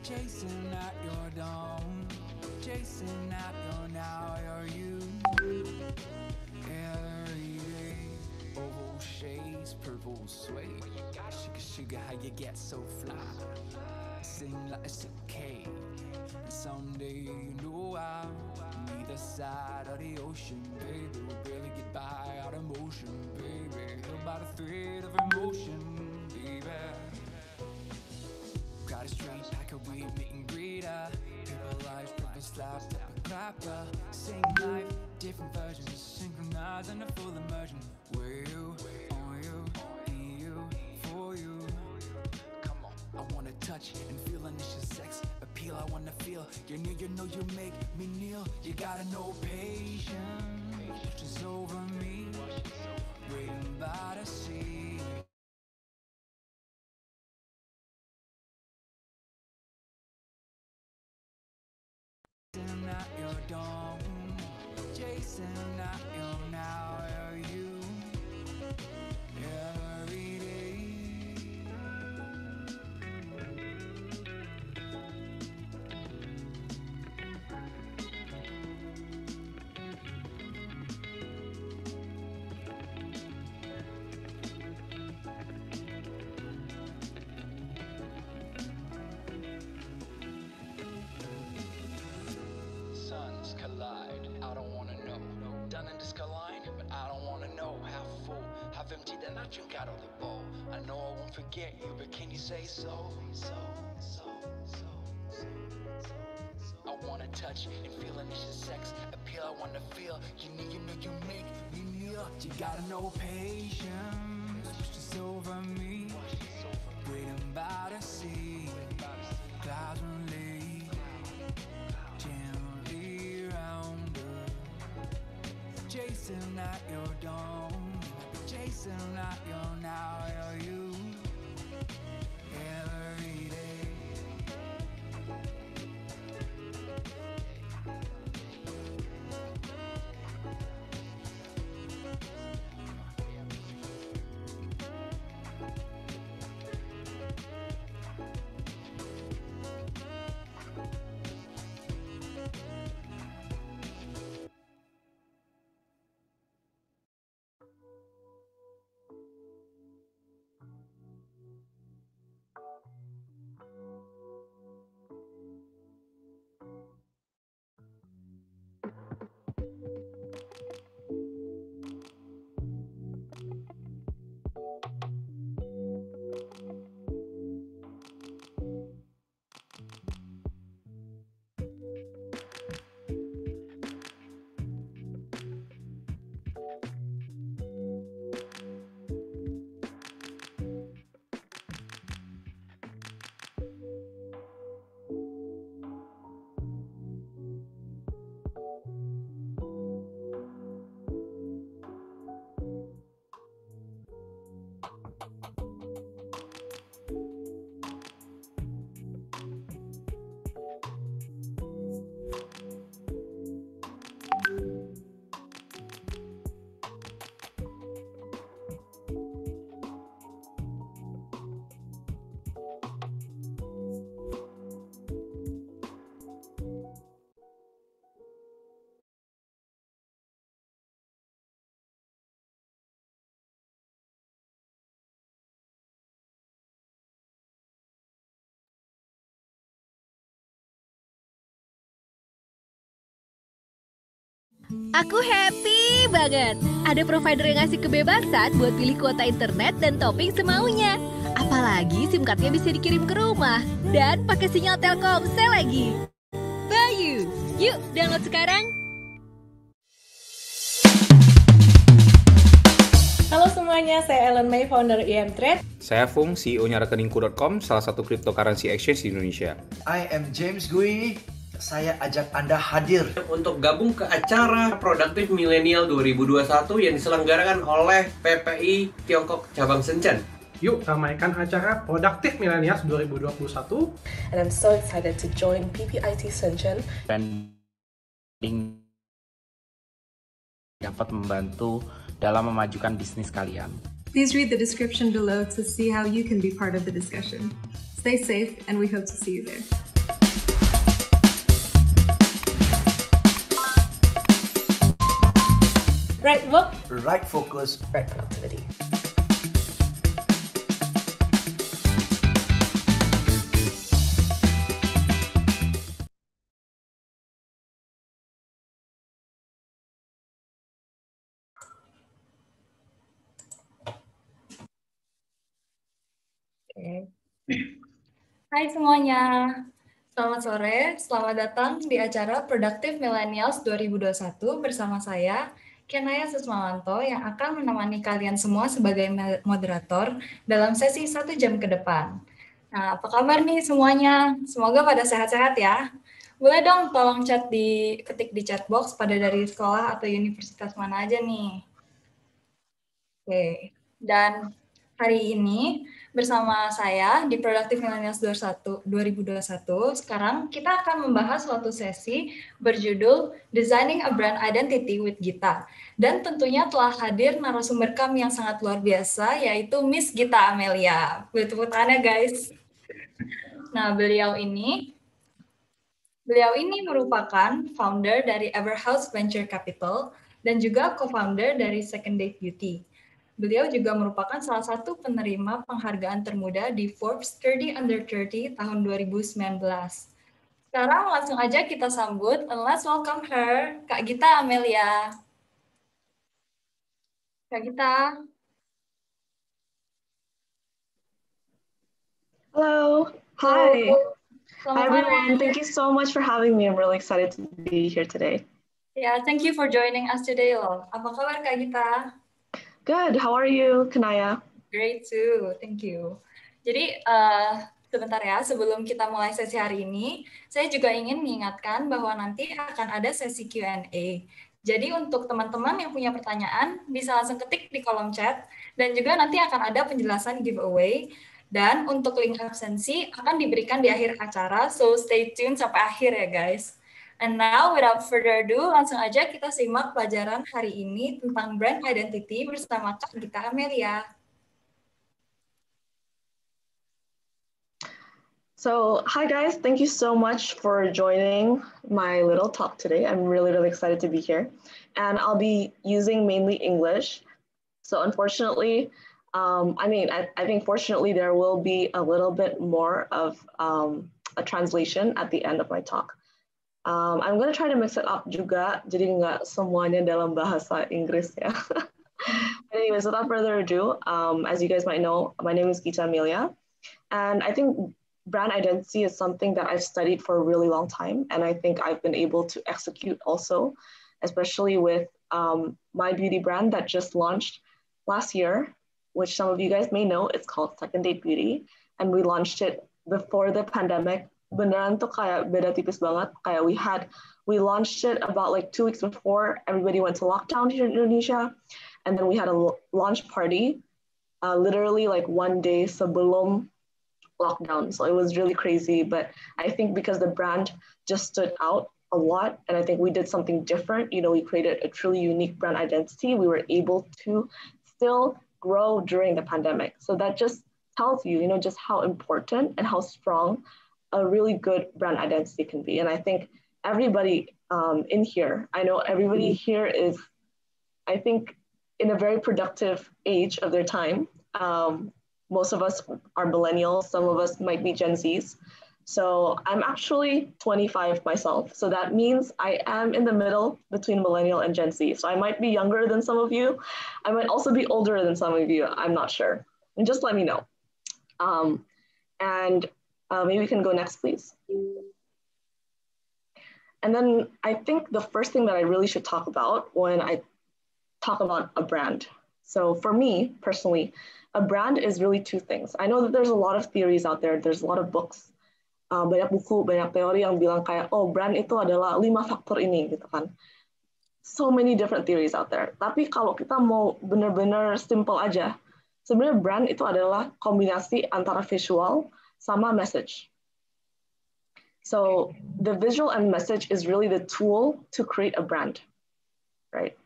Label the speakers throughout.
Speaker 1: Chasing at your dawn, chasing at your now, you're you. Every day, oval shades, purple suede. Sugar, sugar, how you get so fly? Sing like it's okay. And someday you know I'm on either side of the ocean, baby. We'll barely get by out of motion, baby. Held by the thread of emotion, baby. Got a strange pack of weed, meet and greeter. People lives, people slap, pepper clapper. Same life, different versions, synchronized in a full immersion. With you, on you, in you, for you. Come on, I wanna touch and feel initial sex appeal. I wanna feel you're near, you know you make me kneel. You gotta know patience, just over me, waiting by the sea. Chasing at your dawn, chasing at your now, are you every day? Suns collide, I don't wanna know. Done in this line, but I don't wanna know how full, how empty, then I drink out of the bowl. I know I won't forget you, but can you say so? I wanna touch and feel initial sex appeal. I wanna feel you need, you know you make me kneel. You gotta know patience, just over me, waiting by the sea. Clouds will lead gently round her. Chasing at your dawn, chasing at your now, you're you every day.
Speaker 2: Aku happy banget. Ada provider yang ngasih kebebasan buat pilih kuota internet dan topping semaunya. Apalagi SIM cardnya bisa dikirim ke rumah. Dan pakai sinyal Telkomsel lagi. Bayu, yuk download sekarang.
Speaker 3: Halo semuanya, saya Ellen May, founder Trade.
Speaker 4: Saya Fung, CEO-nya rekeningku.com, salah satu cryptocurrency exchange di Indonesia.
Speaker 5: I am James Gui. Saya ajak Anda hadir
Speaker 6: untuk gabung ke acara Produktif Millennial 2021 yang diselenggarakan oleh PPI Tiongkok Cabang Shenzhen.
Speaker 7: Yuk ramaikan acara Produktif Millennials 2021.
Speaker 3: And I'm so excited to join PPIT Shenzhen.
Speaker 8: Branding dapat membantu dalam memajukan bisnis kalian.
Speaker 9: Please read the description below to see how you can be part of the discussion. Stay safe and we hope to see you there.
Speaker 3: right work,
Speaker 5: right focus,
Speaker 9: right productivity.
Speaker 3: Oke. Hai semuanya, selamat sore, selamat datang di acara Productive Millennials 2021 bersama saya, Kenaya Susmawanto, yang akan menemani kalian semua sebagai moderator dalam sesi 1 jam ke depan. Nah, apa kabar nih semuanya? Semoga pada sehat-sehat ya. Boleh dong tolong ketik di chat box pada dari sekolah atau universitas mana aja nih. Oke, dan hari ini bersama saya di Productive Millennials 2021, sekarang kita akan membahas suatu sesi berjudul Designing a Brand Identity with Gitta. Dan tentunya telah hadir narasumber kami yang sangat luar biasa, yaitu Miss Gitta Amelia. Boleh tepuk tangannya guys. Nah, beliau ini merupakan founder dari EverHaus Venture Capital dan juga co-founder dari Secondate Beauty. Beliau juga merupakan salah satu penerima penghargaan termuda di Forbes 30 Under 30 tahun 2019. Sekarang langsung aja kita sambut and let's welcome her, Kak Gitta Amelia. Kak Gitta.
Speaker 10: Hello. Hi. Hi, everyone.
Speaker 3: Sore.
Speaker 10: Thank you so much for having me. I'm really excited to be here today.
Speaker 3: Yeah, thank you for joining us today, loh. Apa kabar, Kak Gitta?
Speaker 10: Good. How are you, Kanaya?
Speaker 3: Great too. Thank you. Jadi, sebentar ya, sebelum kita mulai sesi hari ini, saya juga ingin mengingatkan bahwa nanti akan ada sesi Q&A. Jadi untuk teman-teman yang punya pertanyaan, bisa langsung ketik di kolom chat, dan juga nanti akan ada penjelasan giveaway. Dan untuk link absensi akan diberikan di akhir acara, so stay tune sampai akhir ya guys. And now, without further ado, langsung aja kita simak pelajaran hari ini tentang brand identity bersama Kak Gitta Amelia.
Speaker 10: So, hi guys, thank you so much for joining my little talk today. I'm really excited to be here. And I'll be using mainly English. So unfortunately, I think fortunately there will be a little bit more of a translation at the end of my talk. I'm going to try to mix it up juga, jadi nggak semuanya dalam bahasa Inggris ya. But anyways, without further ado, as you guys might know, my name is Gitta Amelia, and I think brand identity is something that I've studied for a really long time, and I think I've been able to execute also, especially with my beauty brand that just launched last year, which some of you guys may know. It's called Secondate Beauty, and we launched it before the pandemic. Beneran tuh kayak beda tipis banget. Kayak we launched it about like 2 weeks before everybody went to lockdown here in Indonesia, and then we had a launch party literally like 1 day sebelum lockdown. So it was really crazy, but I think because the brand just stood out a lot, and I think we did something different. You know, we created a truly unique brand identity. We were able to still grow during the pandemic. So that just tells you, just how important and how strong a really good brand identity can be. And I think everybody in here, I know everybody here is, I think, in a very productive age of their time. Most of us are millennials, some of us might be Gen Zs. So I'm actually 25 myself. So that means I am in the middle between millennial and Gen Z. So I might be younger than some of you. I might also be older than some of you. I'm not sure. And just let me know. Maybe we can go next, please. And then I think the first thing that I really should talk about when I talk about a brand. So for me, personally, a brand is really two things. I know that there's a lot of theories out there. There's a lot of books. Banyak buku, banyak teori yang bilang kayak, oh brand itu adalah 5 faktor ini gitu kan. So many different theories out there. Tapi kalau kita mau benar-benar simple aja, sebenarnya brand itu adalah kombinasi antara visual sama message. So the visual and message is really the tool to create a brand, right?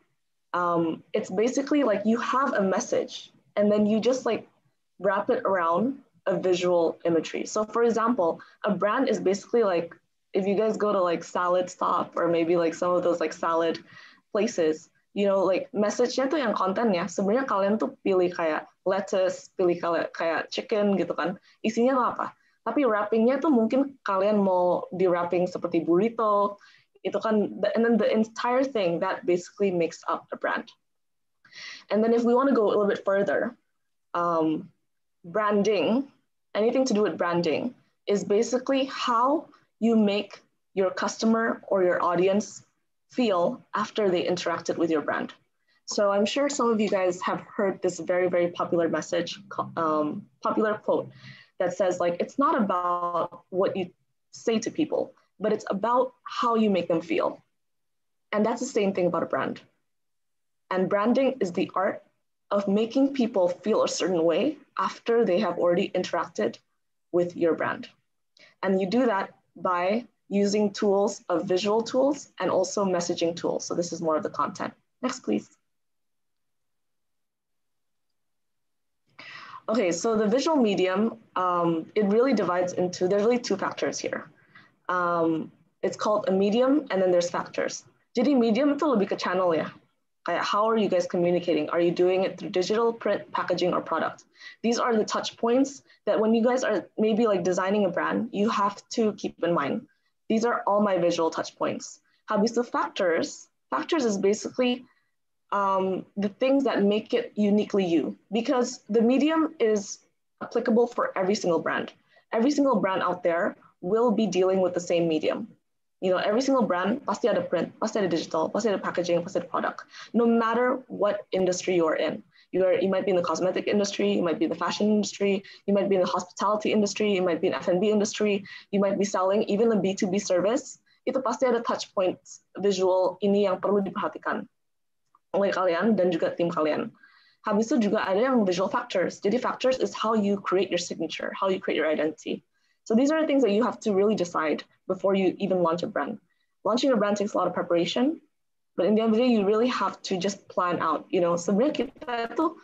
Speaker 10: It's basically like you have a message and then you just like wrap it around a visual imagery. So for example, a brand is basically like, if you guys go to like Salad Stop or maybe like some of those like salad places, like message-nya tuh yang kontennya. Sebenarnya kalian tuh pilih kayak lettuce, pilih kayak chicken gitu kan. Isinya tuh apa? Tapi wrappingnya tuh mungkin kalian mau di wrapping seperti burrito, itu kan, and then the entire thing that basically makes up a brand. And then if we want to go a little bit further, branding, anything to do with branding, is basically how you make your customer or your audience feel after they interacted with your brand. So I'm sure some of you guys have heard this very, very popular message, popular quote that says like, it's not about what you say to people, but it's about how you make them feel. And that's the same thing about a brand. And branding is the art of making people feel a certain way after they have already interacted with your brand. And you do that by using tools of visual tools and also messaging tools. So this is more of the content. Next, please. Okay, so the visual medium, it really divides into, there's really two factors here. It's called a medium and then there's factors. Jadi medium itu lebih ke channel ya. Kayak how are you guys communicating? Are you doing it through digital, print, packaging, or product? These are the touch points that when you guys are maybe like designing a brand, you have to keep in mind. These are all my visual touch points. Habis itu factors is basically the things that make it uniquely you, because the medium is applicable for every single brand. Every single brand out there will be dealing with the same medium. Every single brand, pasti ada print, pasti ada digital, pasti ada packaging, pasti ada product. No matter what industry you are in. You might be in the cosmetic industry, you might be in the fashion industry, you might be in the hospitality industry, you might be in F&B industry, you might be selling even a B2B service. Itu pasti ada touch points visual ini yang perlu diperhatikan oleh kalian dan juga tim kalian. Habis itu juga ada yang visual factors. Jadi factors is how you create your signature, how you create your identity. So these are the things that you have to really decide before you even launch a brand. Launching a brand takes a lot of preparation, but in the end of the day, you really have to just plan out. Sebenarnya kita itu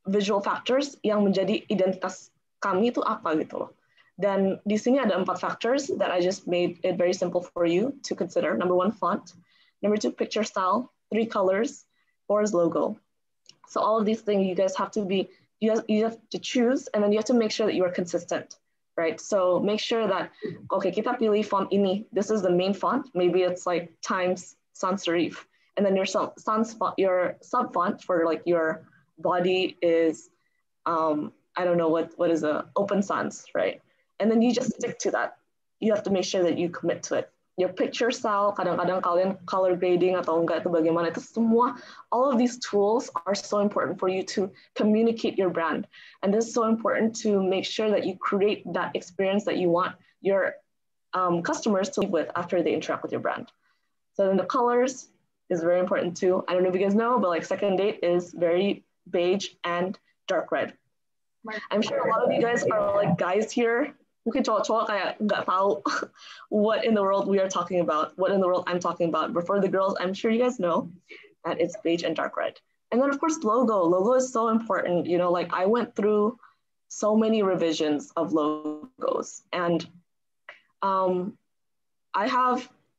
Speaker 10: visual factors yang menjadi identitas kami itu apa gitu loh. Dan di sini ada 4 factors that I just made it very simple for you to consider. Number 1, font. Number 2, picture style. 3, colors. 4 is logo. So all of these things you guys have to be, you have to choose, and then you have to make sure that you are consistent, right? So make sure that, okay, kita pilih font ini. This is the main font. Maybe it's like Times Sans Serif. And then your sub font for like your body is, I don't know, what is Open Sans, right? And then you just stick to that. You have to make sure that you commit to it. Your picture style, kadang-kadang kalian color grading atau enggak itu bagaimana, itu semua, all of these tools are so important for you to communicate your brand. And this is so important to make sure that you create that experience that you want your customers to live with after they interact with your brand. So then the colors is very important too. I don't know if you guys know, but like Secondate is very beige and dark red. I'm sure a lot of you guys are like guys here. Mungkin cowok-cowok kayak nggak tahu what in the world we are talking about, what in the world I'm talking about. But for the girls, I'm sure you guys know that it's beige and dark red. And then of course, logo. Logo is so important. Like I went through so many revisions of logos. And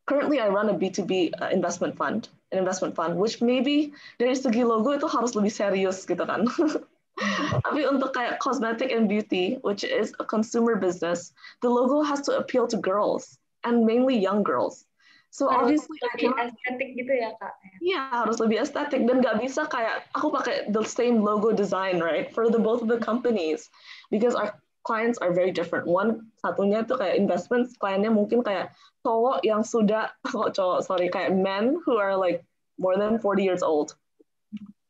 Speaker 10: currently I run a B2B investment fund, which maybe dari segi logo itu harus lebih serius gitu kan. Tapi untuk kayak cosmetic and beauty, which is a consumer business, the logo has to appeal to girls and mainly young girls. So obviously
Speaker 3: lebih estetik gitu ya Kak.
Speaker 10: Yeah, harus lebih estetik dan nggak bisa kayak aku pakai the same logo design, right, for both of the companies, because our clients are very different. Satunya tuh kayak investments, kliennya mungkin kayak cowok yang sudah kayak men who are like more than 40 years old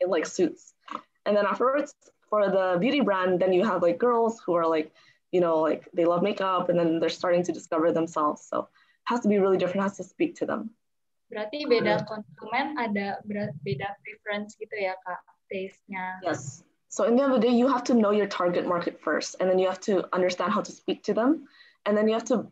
Speaker 10: in like suits. And then afterwards, for the beauty brand, then you have like girls who are like, like they love makeup and then they're starting to discover themselves. So it has to be really different, it has to speak to them.
Speaker 3: Berarti beda konsumen ada beda preference gitu ya Kak, taste-nya.
Speaker 10: Yes. So in the end of the day, you have to know your target market first, and then you have to understand how to speak to them. And then you have to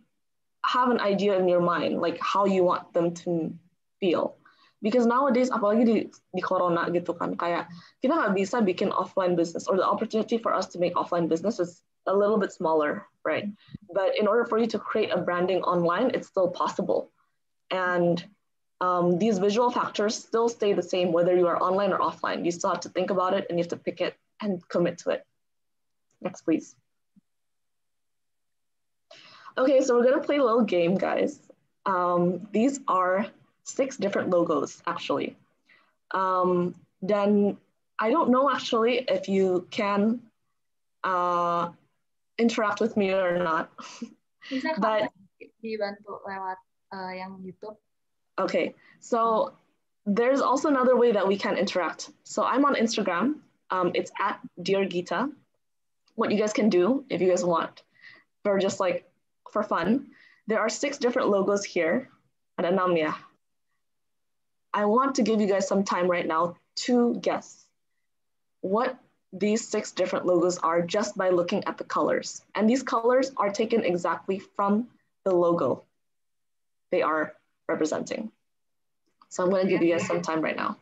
Speaker 10: have an idea in your mind, like how you want them to feel. Because nowadays, apalagi di corona gitu kan, kayak kita nggak bisa bikin offline business, or the opportunity for us to make offline business is a little bit smaller, right? But in order for you to create a branding online, it's still possible. And these visual factors still stay the same whether you are online or offline. You still have to think about it and you have to pick it and commit to it. Next, please. Okay, so we're gonna play a little game, guys. These are 6 different logos, actually. Then I don't know actually if you can interact with me or not.
Speaker 3: Bisa
Speaker 10: But
Speaker 3: dibantu lewat yang YouTube.
Speaker 10: okay, so there's also another way that we can interact. So I'm on Instagram. It's at Dear Gitta. What you guys can do if you guys want, for just like for fun, there are 6 different logos here. Ada 6 ya. I want to give you guys some time right now to guess what these 6 different logos are just by looking at the colors. And these colors are taken exactly from the logo they are representing. So I'm going to give you guys some time right now.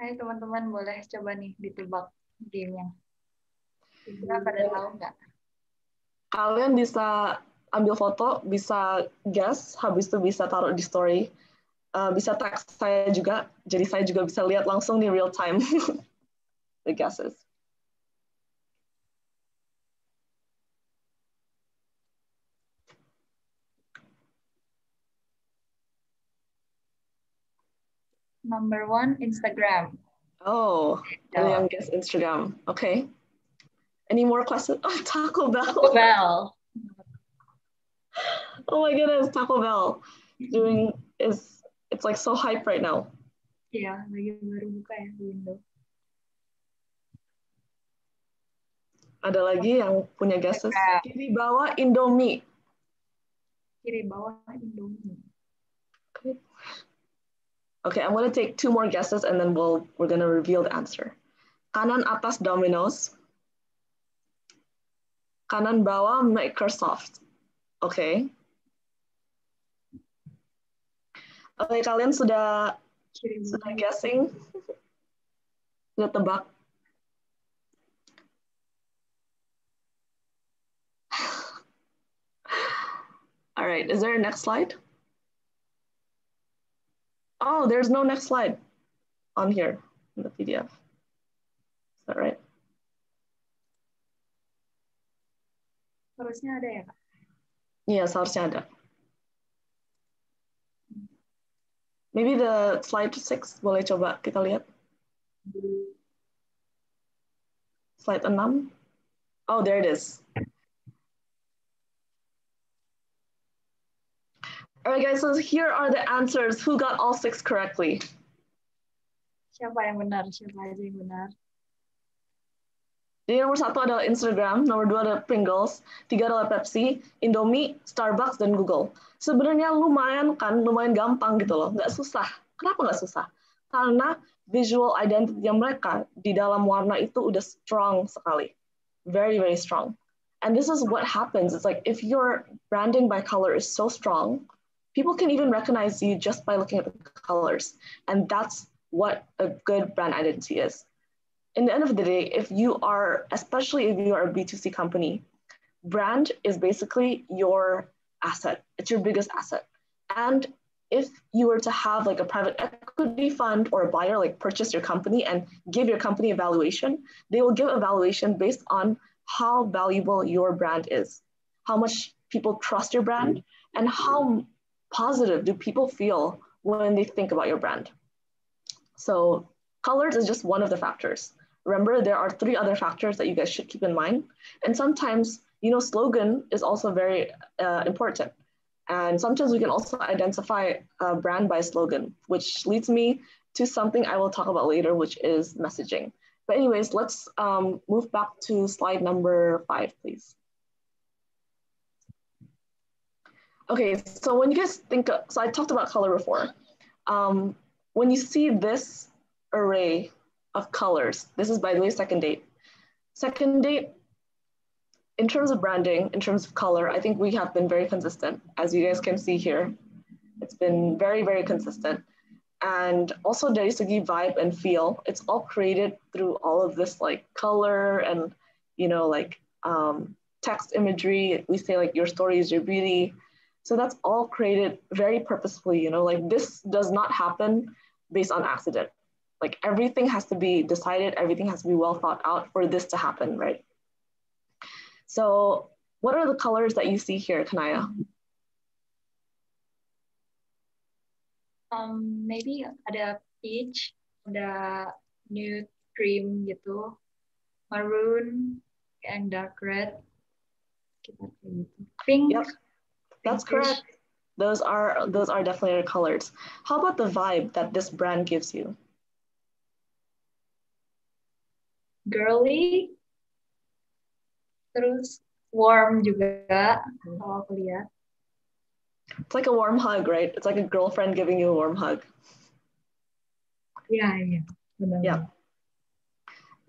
Speaker 3: Hai teman-teman, boleh coba nih ditebak gamenya. Kira pada tahu nggak?
Speaker 10: Kalian bisa ambil foto, bisa guess, habis itu bisa taruh di story. Bisa tag saya juga, jadi saya juga bisa lihat langsung di real time the guesses.
Speaker 3: Number 1, Instagram.
Speaker 10: Oh, ada yang guess Instagram. Okay. Any more questions? Oh, Taco Bell.
Speaker 3: Taco Bell.
Speaker 10: Oh my goodness, Taco Bell it's like so hype right now.
Speaker 3: Iya, lagi baru buka ya di Indo.
Speaker 10: Ada lagi yang punya guesses? Kiri bawah Indomie.
Speaker 3: Kiri bawah Indomie.
Speaker 10: Okay, I'm gonna take 2 more guesses and then we're gonna reveal the answer. Kanan atas Domino's. Kanan bawah Microsoft. Okay. Okay, kalian sudah guessing? Sudah tebak? All right, is there a next slide? Oh, there's no next slide on here in the PDF. Is that right?
Speaker 3: Harusnya ada ya, Kak?
Speaker 10: Iya, seharusnya ada. Maybe the slide 6, boleh coba kita lihat. Slide 6. Oh, there it is. All right, guys, so here are the answers. Who got all 6 correctly?
Speaker 3: Siapa yang benar? Siapa aja yang benar?
Speaker 10: Jadi nomor 1 adalah Instagram, nomor 2 adalah Pringles, 3 adalah Pepsi, Indomie, Starbucks, dan Google. Sebenarnya lumayan gampang gitu loh, nggak susah. Kenapa nggak susah? Karena visual identity mereka di dalam warna itu udah strong sekali. Very, very strong. And this is what happens. It's like if your branding by color is so strong, people can even recognize you just by looking at the colors. And that's what a good brand identity is. In the end of the day, especially if you are a B2C company, brand is basically your asset. It's your biggest asset. And if you were to have like a private equity fund or a buyer like purchase your company and give your company a valuation, they will give a valuation based on how valuable your brand is, how much people trust your brand, and how positive do people feel when they think about your brand. So colors is just one of the factors. Remember, there are 3 other factors that you guys should keep in mind. And sometimes, slogan is also very important. And sometimes we can also identify a brand by slogan, which leads me to something I will talk about later, which is messaging. But anyways, let's move back to slide number 5, please. Okay, so when you guys so I talked about color before. When you see this array of colors, this is, by the way, Secondate. Secondate, in terms of branding, in terms of color, I think we have been very consistent. As you guys can see here, it's been very, very consistent. And also dari segi vibe and feel, it's all created through all of this like color and, text imagery. We say like your story is your beauty. So that's all created very purposefully, you know, like this does not happen based on accident. Like everything has to be decided, everything has to be well thought out for this to happen, right? So what are the colors that you see here, Kanaya?
Speaker 3: Maybe ada peach, ada nude cream gitu, maroon, and dark red. Pink.
Speaker 10: Yep, that's correct. Those are definitely our colors. How about the vibe that this brand gives you?
Speaker 3: Girly, terus warm juga kalau aku lihat.
Speaker 10: It's like a warm hug, right? It's like a girlfriend giving you a warm hug.
Speaker 3: Yeah. Benar.
Speaker 10: Yeah.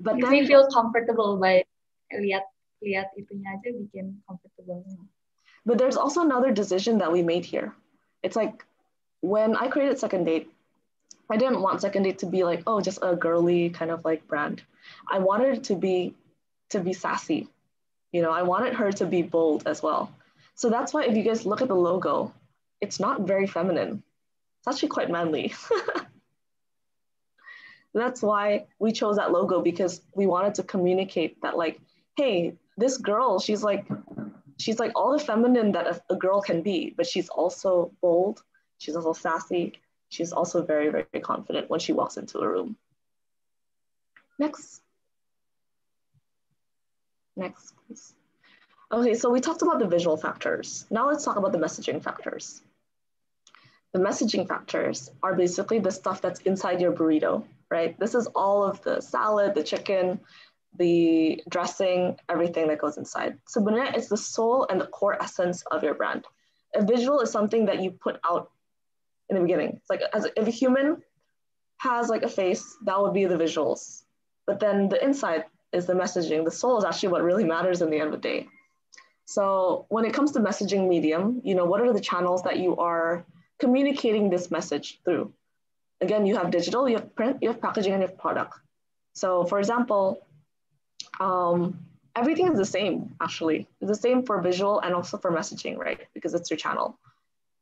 Speaker 10: But
Speaker 3: Makes
Speaker 10: then
Speaker 3: me feel comfortable by lihat itunya aja bikin comfortable.
Speaker 10: But there's also another decision that we made here. It's like when I created Secondate, I didn't want Secondate to be like, oh, just a girly kind of like brand. I wanted it to be sassy. You know, I wanted her to be bold as well. So that's why if you guys look at the logo, it's not very feminine. It's actually quite manly. That's why we chose that logo, because we wanted to communicate that like, hey, this girl, she's like all the feminine that a girl can be, but she's also bold. She's also sassy. She's also very, very confident when she walks into a room. Next, please. Okay, so we talked about the visual factors. Now let's talk about the messaging factors. The messaging factors are basically the stuff that's inside your burrito, right? This is all of the salad, the chicken, the dressing, everything that goes inside. So sebenarnya it's the soul and the core essence of your brand. A visual is something that you put out in the beginning. It's like if a human has like a face, that would be the visuals. But then the inside is the messaging. The soul is actually what really matters in the end of the day. So when it comes to messaging medium, you know, what are the channels that you are communicating this message through? Again, you have digital, you have print, you have packaging, and you have product. So for example, everything is the same, actually. It's the same for visual and also for messaging, right? Because it's your channel.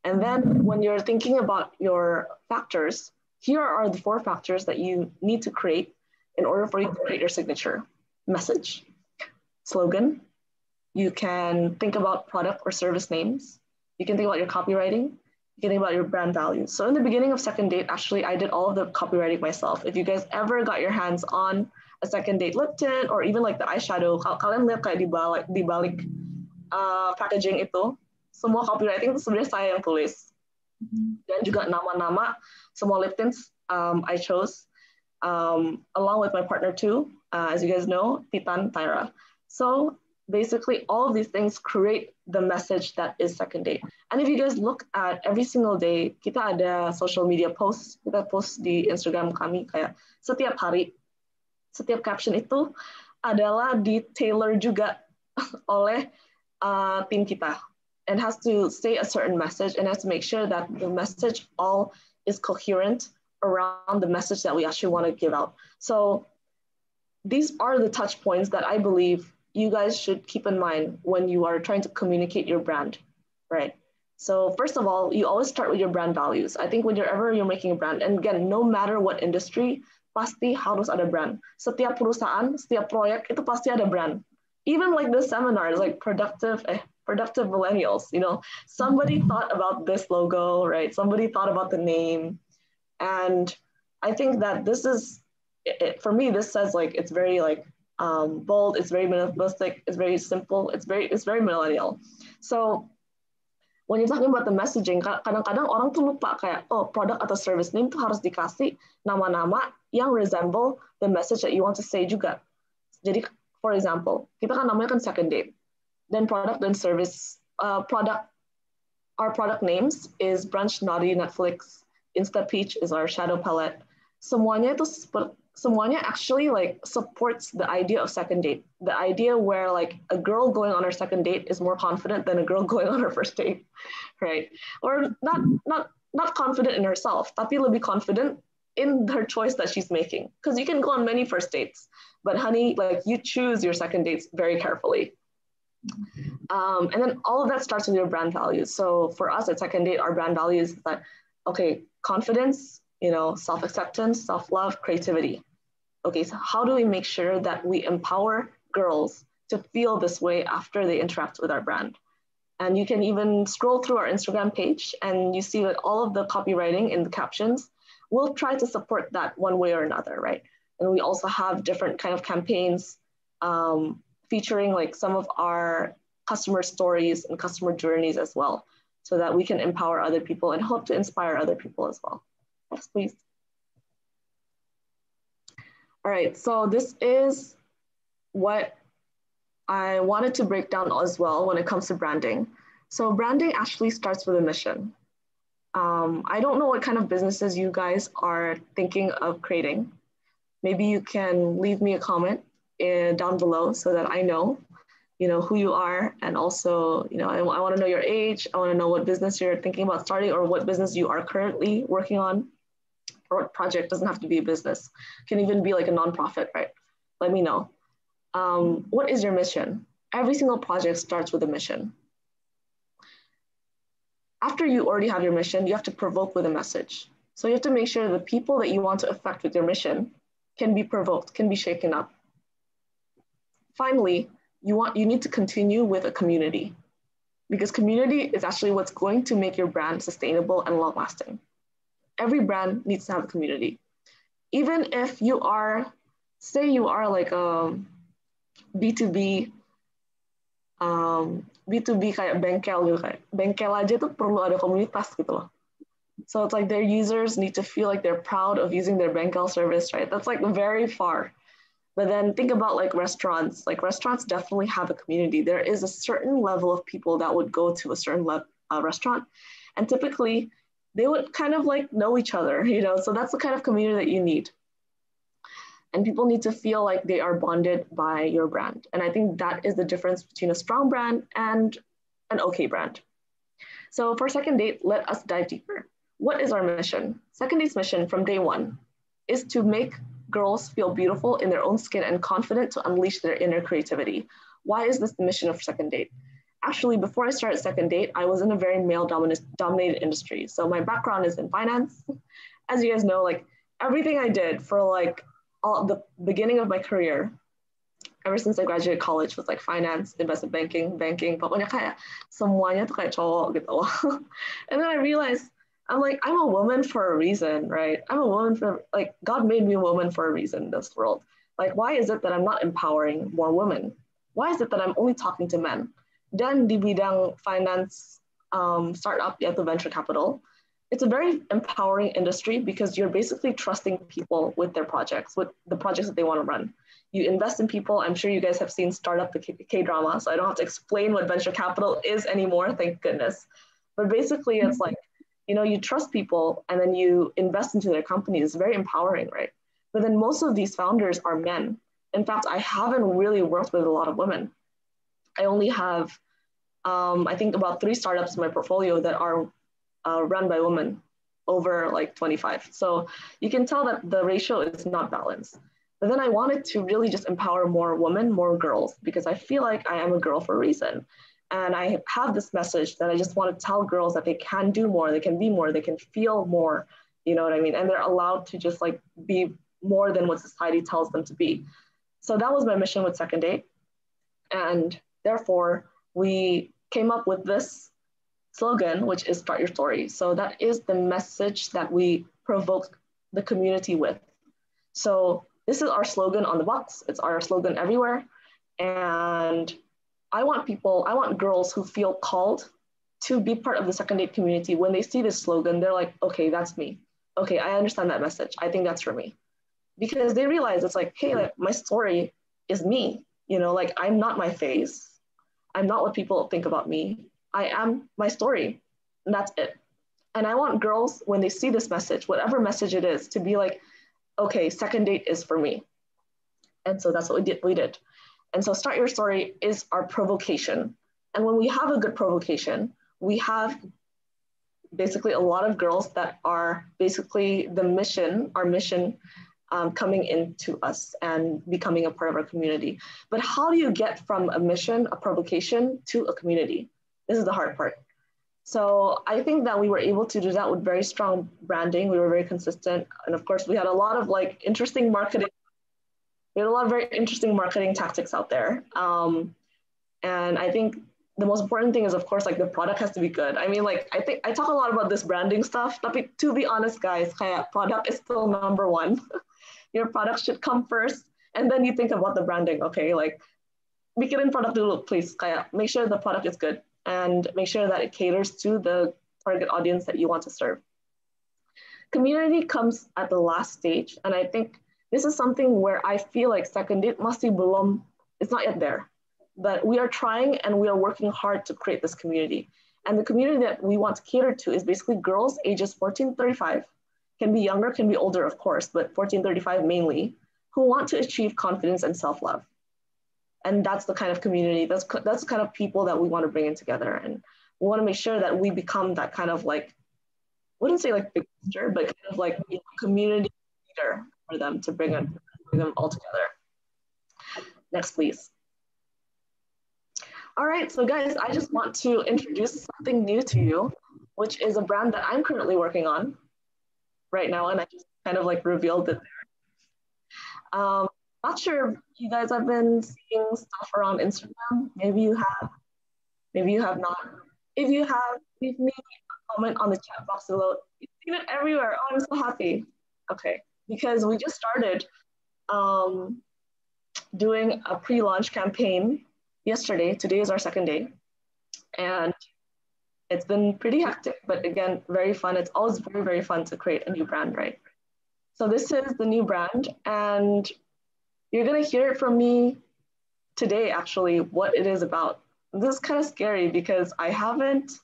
Speaker 10: And then when you're thinking about your factors, here are the 4 factors that you need to create in order for you to create your signature. Message, slogan. You can think about product or service names. You can think about your copywriting. You can think about your brand values. So in the beginning of Secondate, actually, I did all of the copywriting myself. If you guys ever got your hands on a Secondate lip tint or even like the eyeshadow, kalian lihat kayak di balik packaging itu, semua copywriting itu sebenarnya saya yang tulis. Dan juga nama-nama semua lip tints I chose along with my partner too, as you guys know, Titan Tyra. So basically all of these things create the message that is Secondate. And if you guys look at every single day, kita ada social media posts, kita post di Instagram kami kayak setiap hari, setiap caption itu adalah di-tailor juga oleh tim kita. And has to say a certain message and has to make sure that the message all is coherent around the message that we actually want to give out. So these are the touch points that I believe you guys should keep in mind when you are trying to communicate your brand, right? So first of all, you always start with your brand values. I think whenever you're making a brand, and again, no matter what industry, pasti harus ada brand. Setiap perusahaan, setiap proyek itu pasti ada brand. Even like the seminars, like productive millennials, you know, somebody thought about this logo, right? Somebody thought about the name. And I think that this is, for me, this says like, it's very like bold, it's very minimalistic, it's very simple, it's very millennial. So when you're talking about the messaging, kadang-kadang orang tuh lupa kayak, oh, product atau service name tuh harus dikasih nama-nama yang resemble the message that you want to say juga. Jadi, for example, kita kan namanya kan Secondate. Then product and service, our product names is Brunch Naughty Netflix, Insta Peach is our shadow palette. Semuanya actually like supports the idea of Secondate. The idea where like a girl going on her second date is more confident than a girl going on her first date, right? Or not confident in herself, tapi lebih confident in her choice that she's making. Because you can go on many first dates, but honey, like you choose your second dates very carefully. And then all of that starts with your brand values. So for us at Second Date, our brand values is that, okay, confidence, self-acceptance, self-love, creativity. Okay, so how do we make sure that we empower girls to feel this way after they interact with our brand? And you can even scroll through our Instagram page and you see that all of the copywriting in the captions will try to support that one way or another, right? And we also have different kind of campaigns featuring like some of our customer stories and customer journeys as well, so that we can empower other people and hope to inspire other people as well. Next, please. All right, so this is what I wanted to break down as well when it comes to branding. So branding actually starts with a mission. I don't know what kind of businesses you guys are thinking of creating. Maybe you can leave me a comment down below so that I know, who you are. And also, I want to know your age. I want to know what business you're thinking about starting or what business you are currently working on, or what project. Doesn't have to be a business. It can even be like a nonprofit, right? Let me know. What is your mission? Every single project starts with a mission. After you already have your mission, you have to provoke with a message. So you have to make sure the people that you want to affect with your mission can be provoked, can be shaken up. Finally, you need to continue with a community, because community is actually what's going to make your brand sustainable and long-lasting. Every brand needs to have a community. Even if you are, say you are like a B2B, B2B kayak bengkel gitu, kayak bengkel aja tuh perlu ada komunitas gitu loh. So it's like their users need to feel like they're proud of using their bengkel service, right? That's like very far. But then think about like restaurants. Like restaurants definitely have a community. There is a certain level of people that would go to a certain restaurant, and typically they would kind of like know each other, So that's the kind of community that you need. And people need to feel like they are bonded by your brand. And I think that is the difference between a strong brand and an okay brand. So for Second Date, let us dive deeper. What is our mission? Second Date's mission from day one is to make girls feel beautiful in their own skin and confident to unleash their inner creativity. Why is this the mission of Second Date? Actually, before I started Second Date, I was in a very male-dominated industry. So my background is in finance. As you guys know, like everything I did for like all the beginning of my career, ever since I graduated college, was like finance, investment banking, pokoknya kayak semuanya tuh kayak cowok gitu. And then I realized, I'm a woman for a reason, right? I'm a woman for, like, God made me a woman for a reason in this world. Like, why is it that I'm not empowering more women? Why is it that I'm only talking to men? Dan di bidang finance startup, yaitu venture capital, it's a very empowering industry because you're basically trusting people with their projects, with the projects that they want to run. You invest in people. I'm sure you guys have seen Startup, the K-drama, so I don't have to explain what venture capital is anymore, thank goodness. But basically, it's like, you trust people and then you invest into their companies. It's very empowering, right? But then most of these founders are men. In fact, I haven't really worked with a lot of women. I only have, I think about 3 startups in my portfolio that are run by women over like 25. So you can tell that the ratio is not balanced. But then I wanted to really just empower more women, more girls, because I feel like I am a girl for a reason. And I have this message that I just want to tell girls that they can do more, they can be more, they can feel more, you know what I mean? And they're allowed to just like be more than what society tells them to be. So that was my mission with Second Date. And therefore, we came up with this slogan, which is start your story. So that is the message that we provoke the community with. So this is our slogan on the box. It's our slogan everywhere. And I want girls who feel called to be part of the Second Date community. When they see this slogan, they're like, okay, that's me. Okay, I understand that message. I think that's for me. Because they realize it's like, hey, like, my story is me. Like I'm not my face. I'm not what people think about me. I am my story, and that's it. And I want girls, when they see this message, whatever message it is, to be like, okay, Second Date is for me. And so that's what we did. And so start your story is our provocation. And when we have a good provocation, we have basically a lot of girls that are basically our mission coming into us and becoming a part of our community. But how do you get from a mission, a provocation, to a community? This is the hard part. So I think that we were able to do that with very strong branding. We were very consistent. And of course, we had a lot of like interesting marketing. We had a lot of very interesting marketing tactics out there. And I think the most important thing is, of course, like the product has to be good. I mean, like, I think I talk a lot about this branding stuff, but to be honest, guys, kaya product is still number one. Your product should come first, and then you think about the branding, okay? Like, mikirin product dulu, please. Kaya make sure the product is good and make sure that it caters to the target audience that you want to serve. Community comes at the last stage, and I think this is something where I feel like Secondate masih belum, it's not yet there. But we are trying and we are working hard to create this community. And the community that we want to cater to is basically girls ages 14 to 35, can be younger, can be older, of course, but 14 to 35 mainly, who want to achieve confidence and self-love. And that's the kind of community, that's the kind of people that we want to bring in together. And we want to make sure that we become that kind of like, I wouldn't say like big sister, but kind of like a community leader for them to bring them all together. Next, please. All right, so guys, I just want to introduce something new to you, which is a brand that I'm currently working on right now, and I just kind of like revealed it there. Not sure if you guys have been seeing stuff around Instagram. Maybe you have not. If you have, leave me a comment on the chat box below. You've seen it everywhere. Oh, I'm so happy. Okay, because we just started doing a pre-launch campaign yesterday. Today is our second day, and it's been pretty hectic, but again, very fun. It's always very, very fun to create a new brand, right? So this is the new brand, and you're gonna hear it from me today, actually, what it is about. This is kind of scary because I haven't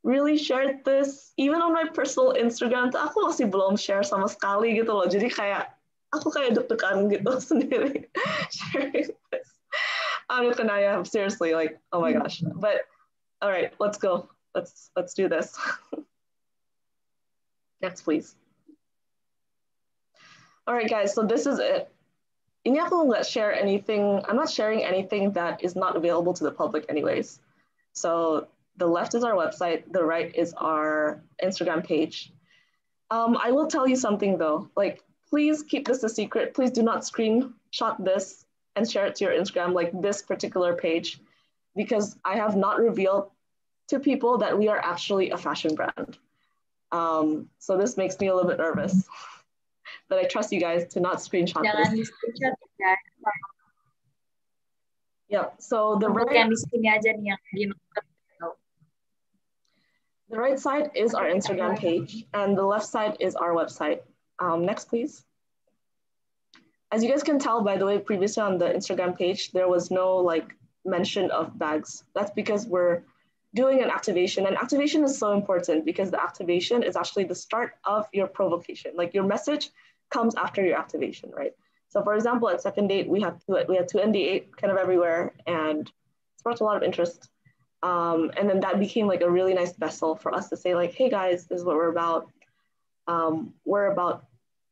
Speaker 10: really shared this, even on my personal Instagram, aku masih belum share sama sekali gitu loh. Jadi kayak, aku kayak deg-degan gitu sendiri sharing this. Kanaya, seriously, like, oh my gosh. But all right, let's go. Let's do this. Next, please. All right, guys, so this is it. Ini aku nggak share anything, I'm not sharing anything that is not available to the public anyways. So the left is our website, the right is our Instagram page. I will tell you something though, like, please keep this a secret. Please do not screenshot this and share it to your Instagram, like this particular page, because I have not revealed to people that we are actually a fashion brand. So this makes me a little bit nervous, but I trust you guys to not screenshot
Speaker 3: Jangan
Speaker 10: this.
Speaker 3: di-screenshot ya.
Speaker 10: Yep, so the
Speaker 3: Untuk yang di sini aja nih yang di
Speaker 10: the right side is our Instagram page and the left side is our website. Next, please. As you guys can tell, by the way, previously on the Instagram page, there was no like mention of bags. That's because we're doing an activation, and activation is so important because the activation is actually the start of your provocation. Like your message comes after your activation, right? So for example, at Secondate, we had 2ND8 kind of everywhere and sparked a lot of interest. And then that became like a really nice vessel for us to say like, hey guys, this is what we're about. We're about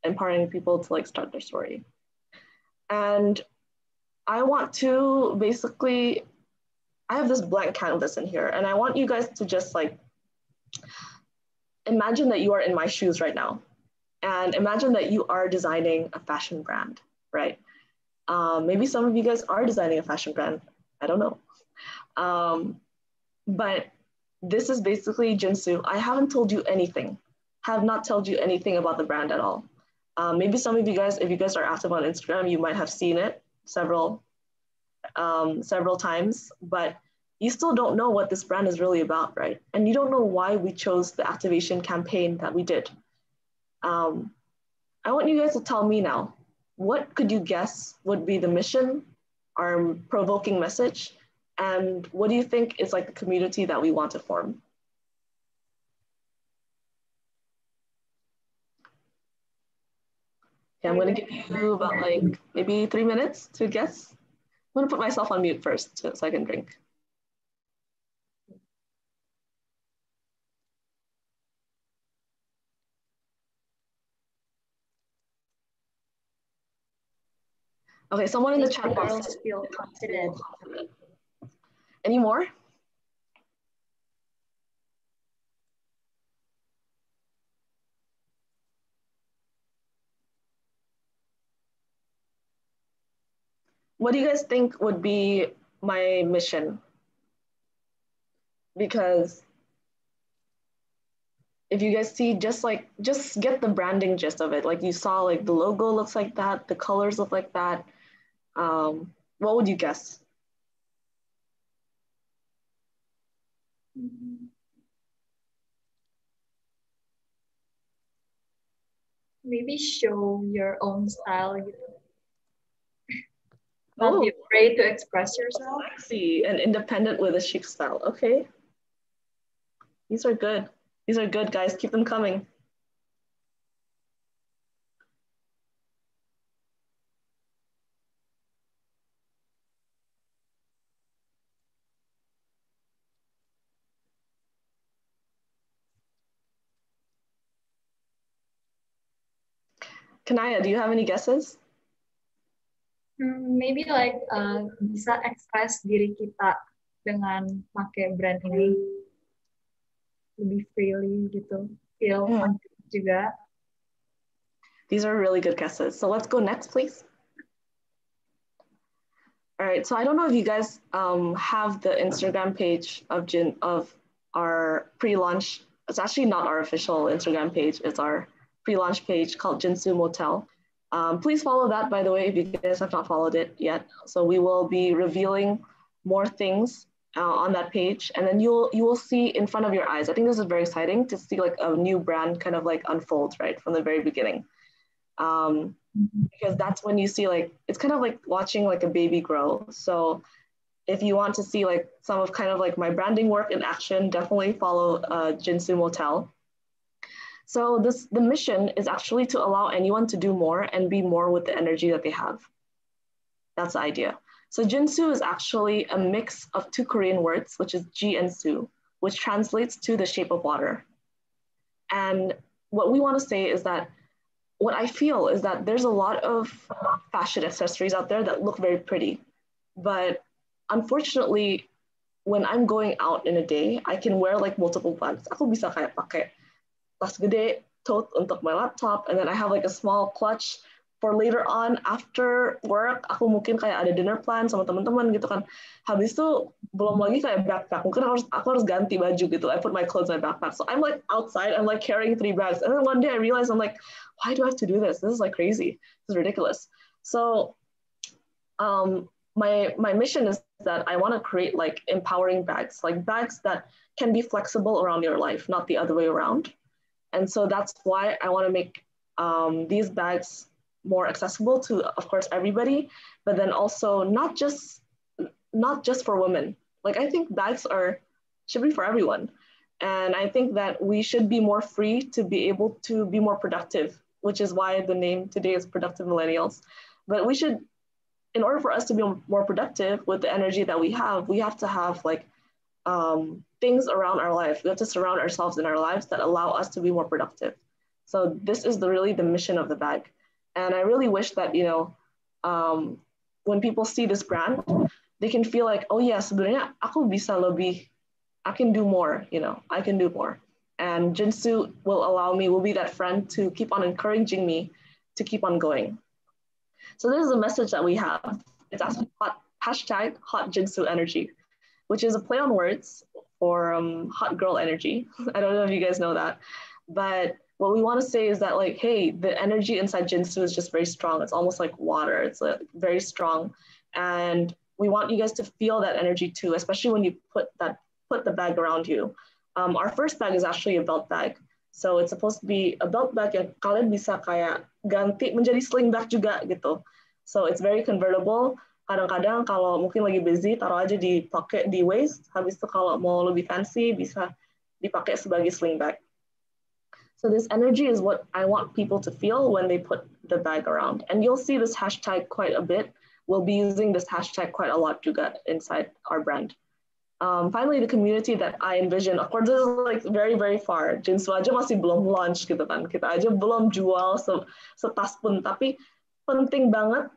Speaker 10: empowering people to like start their story. And I want to basically, I have this blank canvas in here and I want you guys to just like, imagine that you are in my shoes right now. And imagine that you are designing a fashion brand, right? Maybe some of you guys are designing a fashion brand. I don't know. But this is basically Jinsu. I haven't told you anything. Have not told you anything about the brand at all. Maybe some of you guys, if you guys are active on Instagram, you might have seen it several times, but you still don't know what this brand is really about, right? And you don't know why we chose the activation campaign that we did. I want you guys to tell me now, what could you guess would be the mission, our provoking message, and what do you think is like the community that we want to form? Okay, I'm gonna give you about like maybe 3 minutes to guess. I'm gonna put myself on mute first so I can drink. Okay, someone in the
Speaker 3: Make
Speaker 10: chat box.
Speaker 3: girls feel confident.
Speaker 10: Any more? What do you guys think would be my mission? Because if you guys see, just get the branding gist of it. Like you saw, like the logo looks like that, the colors look like that. What would you guess?
Speaker 3: Maybe show your own style, gitu. Not be afraid to express yourself.
Speaker 10: I see, and independent with a chic style. Okay. These are good. These are good, guys. Keep them coming. Kanaya, do you have any guesses?
Speaker 3: Maybe like bisa express diri kita dengan pakai brand ini lebih freely gitu, feel confident juga.
Speaker 10: These are really good guesses. So let's go next, please. All right. So I don't know if you guys have the Instagram page of our pre-launch. It's actually not our official Instagram page. It's our pre-launch page called Jinsu Motel. Please follow that, by the way, if you guys have not followed it yet. So we will be revealing more things on that page, and then you will see in front of your eyes. I think this is very exciting to see like a new brand kind of like unfold right from the very beginning, because that's when you see like it's kind of like watching like a baby grow. So if you want to see like some of kind of like my branding work in action, definitely follow Jinsu Motel. So the mission is actually to allow anyone to do more and be more with the energy that they have. That's the idea. So Jinsu is actually a mix of two Korean words, which is Ji and Su, which translates to the shape of water. And what we want to say is that, what I feel is that there's a lot of fashion accessories out there that look very pretty. But unfortunately, when I'm going out in a day, I can wear like multiple bags. Aku bisa kayak pakai tas gede, tote untuk my laptop, and then I have like a small clutch for later on after work. Aku mungkin kayak ada dinner plan sama teman-teman gitu kan. Habis itu belum lagi kayak backpack. Mungkin aku harus ganti baju gitu. I put my clothes in my backpack. So I'm like outside, I'm like carrying 3 bags. And then one day I realized I'm like, why do I have to do this? This is like crazy. This is ridiculous. So my mission is that I want to create like empowering bags, like bags that can be flexible around your life, not the other way around. And so that's why I want to make these bags more accessible to, of course, everybody, but then also not just for women. Like I think bags should be for everyone. And I think that we should be more free to be able to be more productive, which is why the name today is Productive Millennials. But we should, in order for us to be more productive with the energy that we have to have like things around our life. We have to surround ourselves in our lives that allow us to be more productive. So this is really the mission of the bag. And I really wish that, when people see this brand, they can feel like, oh yeah, sebenarnya aku bisa lebih, I can do more, I can do more. And Jinsu will be that friend to keep on encouraging me to keep on going. So this is a message that we have. It's actually hashtag hot Jinsu energy, which is a play on words for hot girl energy. I don't know if you guys know that, but what we want to say is that like, hey, the energy inside Jinsu is just very strong. It's almost like water. It's very strong. And we want you guys to feel that energy too, especially when you put the bag around you. Our first bag is actually a belt bag. So it's supposed to be a belt bag yang kalian bisa kayak ganti menjadi sling bag juga gitu. So it's very convertible. Kadang-kadang kalau mungkin lagi busy, taruh aja dipakai di waist. Habis itu kalau mau lebih fancy, bisa dipakai sebagai sling bag. So this energy is what I want people to feel when they put the bag around. And you'll see this hashtag quite a bit. We'll be using this hashtag quite a lot juga inside our brand. Finally, the community that I envision, of course, this is like very, very far. Jinsu aja masih belum launch gitu kan. Kita aja belum jual setas pun. Tapi penting banget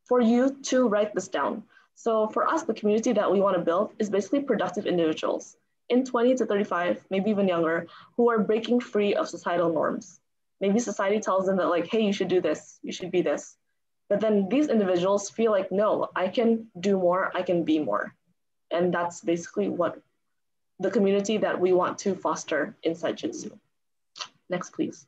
Speaker 10: for you to write this down. So for us, the community that we want to build is basically productive individuals in 20 to 35, maybe even younger, who are breaking free of societal norms. Maybe society tells them that like, hey, you should do this, you should be this. But then these individuals feel like, no, I can do more, I can be more. And that's basically what the community that we want to foster inside Jinsu. Next, please.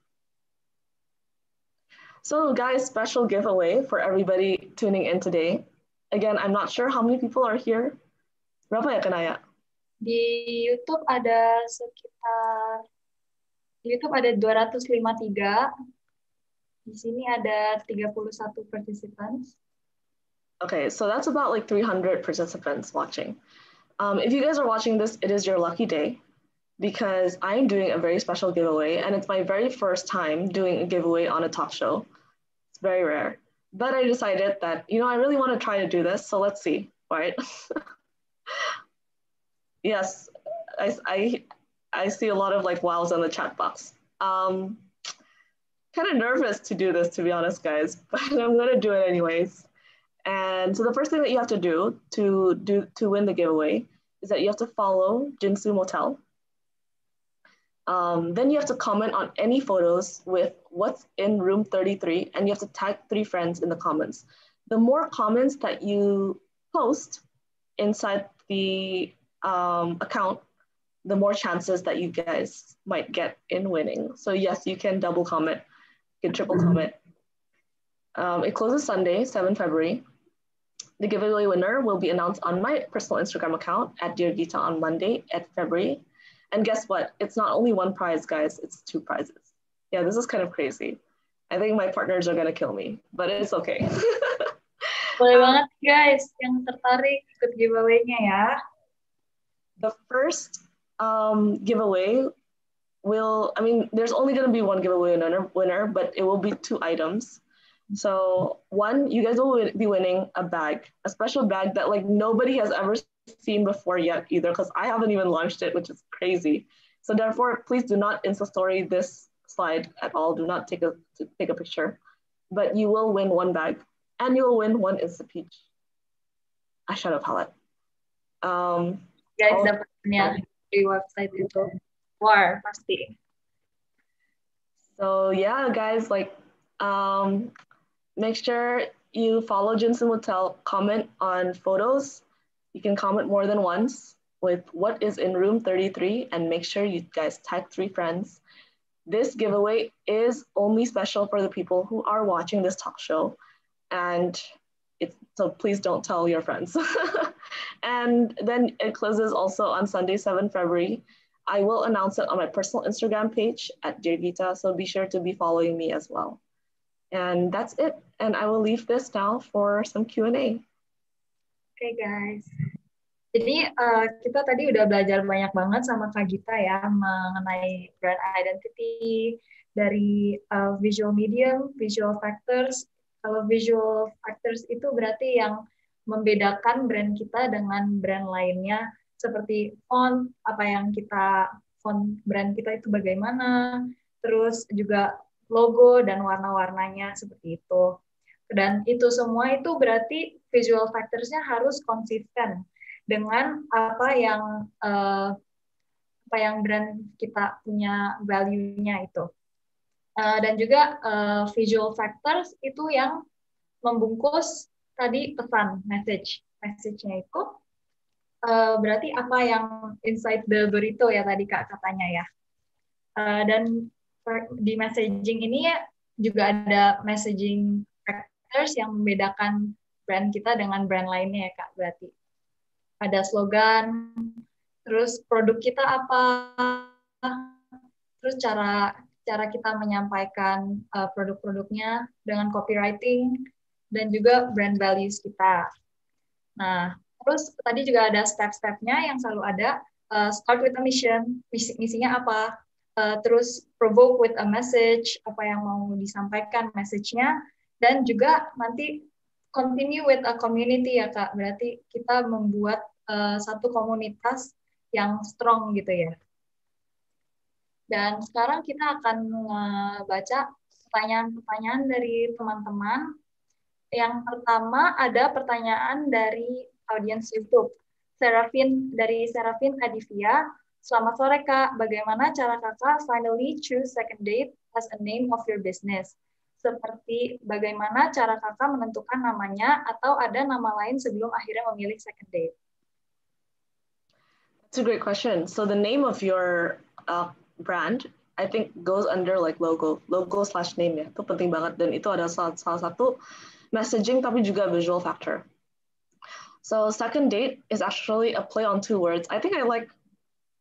Speaker 10: So guys, special giveaway for everybody tuning in today. Again, I'm not sure how many people are here. Berapa ya Kanaya?
Speaker 3: Di YouTube ada sekitar 253. Di sini ada 31 participants.
Speaker 10: Okay, so that's about like 300 participants watching. If you guys are watching this, it is your lucky day because I'm doing a very special giveaway and it's my very first time doing a giveaway on a talk show. It's very rare. But I decided that, I really want to try to do this, so let's see, right? Yes, I see a lot of like wows on the chat box. Kind of nervous to do this, to be honest, guys, but I'm gonna do it anyways. And so the first thing that you have to do to win the giveaway is that you have to follow Jinsu Motel. Then you have to comment on any photos with what's in room 33, and you have to tag 3 friends in the comments. The more comments that you post inside the account, the more chances that you guys might get in winning. So yes, you can double comment, you can triple comment. It closes Sunday, 7 February. The giveaway winner will be announced on my personal Instagram account at Dear Gitta on Monday at February. And guess what? It's not only 1 prize, guys, it's 2 prizes. Yeah, this is kind of crazy. I think my partners are gonna kill me, but it's okay.
Speaker 3: Boleh banget guys yang tertarik ikut giveaway-nya ya.
Speaker 10: The first giveaway there's only gonna be 1 giveaway winner, but it will be 2 items. So 1, you guys will be winning a bag, a special bag that like nobody has ever seen before yet either, because I haven't even launched it, which is crazy. So therefore, please do not Insta story this slide at all. Do not take a picture, but you will win 1 bag and you will win 1 Insta peach. Eyeshadow palette.
Speaker 3: Guys, dapatnya di website itu. War, pasti.
Speaker 10: So yeah, guys, like make sure you follow Jinsu Motel, comment on photos. You can comment more than once with what is in room 33 and make sure you guys tag 3 friends. This giveaway is only special for the people who are watching this talk show. And so please don't tell your friends. And then it closes also on Sunday, 7 February. I will announce it on my personal Instagram page at Dear Gitta, so be sure to be following me as well. And that's it. And I will leave this now for some Q&A.
Speaker 3: Okay guys. Jadi kita tadi udah belajar banyak banget sama Kak Gitta ya mengenai brand identity dari visual medium, visual factors. Kalau visual factors itu berarti yang membedakan brand kita dengan brand lainnya, seperti font, font brand kita itu bagaimana, terus juga logo dan warna-warnanya seperti itu. Dan itu semua itu berarti visual factors-nya harus konsisten dengan apa yang brand kita punya value-nya itu. Dan juga visual factors itu yang membungkus tadi pesan, message-nya itu berarti apa yang inside the burrito ya tadi Kak katanya ya. Dan di messaging ini juga ada messaging factors yang membedakan brand kita dengan brand lainnya ya Kak, berarti ada slogan, terus produk kita apa, terus cara kita menyampaikan produk-produknya dengan copywriting, dan juga brand values kita. Nah, terus tadi juga ada step-stepnya yang selalu ada, start with a mission, misinya apa, terus provoke with a message, apa yang mau disampaikan message-nya, dan juga nanti continue with a community ya Kak, berarti kita membuat satu komunitas yang strong gitu ya. Dan sekarang kita akan baca pertanyaan-pertanyaan dari teman-teman. Yang pertama ada pertanyaan dari audiens YouTube. Dari Serafin Adivia. Selamat sore Kak, bagaimana cara Kakak finally choose Secondate as a name of your business? Seperti bagaimana cara Kakak menentukan namanya atau ada nama lain sebelum akhirnya memilih Secondate?
Speaker 10: That's a great question. So the name of your brand, I think goes under like logo / name ya. Itu penting banget dan itu ada salah satu messaging tapi juga visual factor. So Secondate is actually a play on two words. I think I like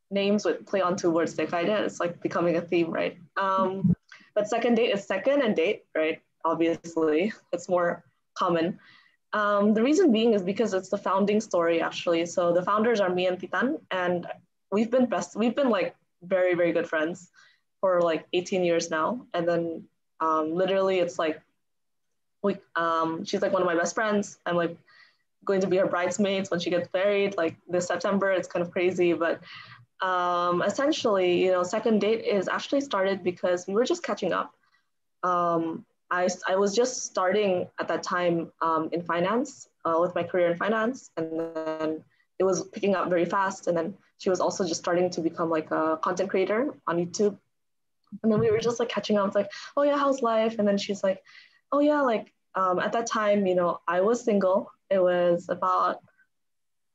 Speaker 10: names with play on two words. It's like becoming a theme, right? But Secondate is second and date, right? Obviously, it's more common. The reason being is because it's the founding story, actually. So the founders are me and Titan, and we've been like very, very good friends for like 18 years now. And then literally it's like, she's like one of my best friends. I'm like going to be her bridesmaids when she gets married, like this September. It's kind of crazy, but essentially, you know, Secondate is actually started because we were just catching up. I was just starting at that time in finance, with my career in finance, and then it was picking up very fast. And then she was also just starting to become like a content creator on YouTube. And then we were just like catching up. It's like, oh yeah, how's life? And then she's like, oh yeah, like at that time, you know, I was single. It was about,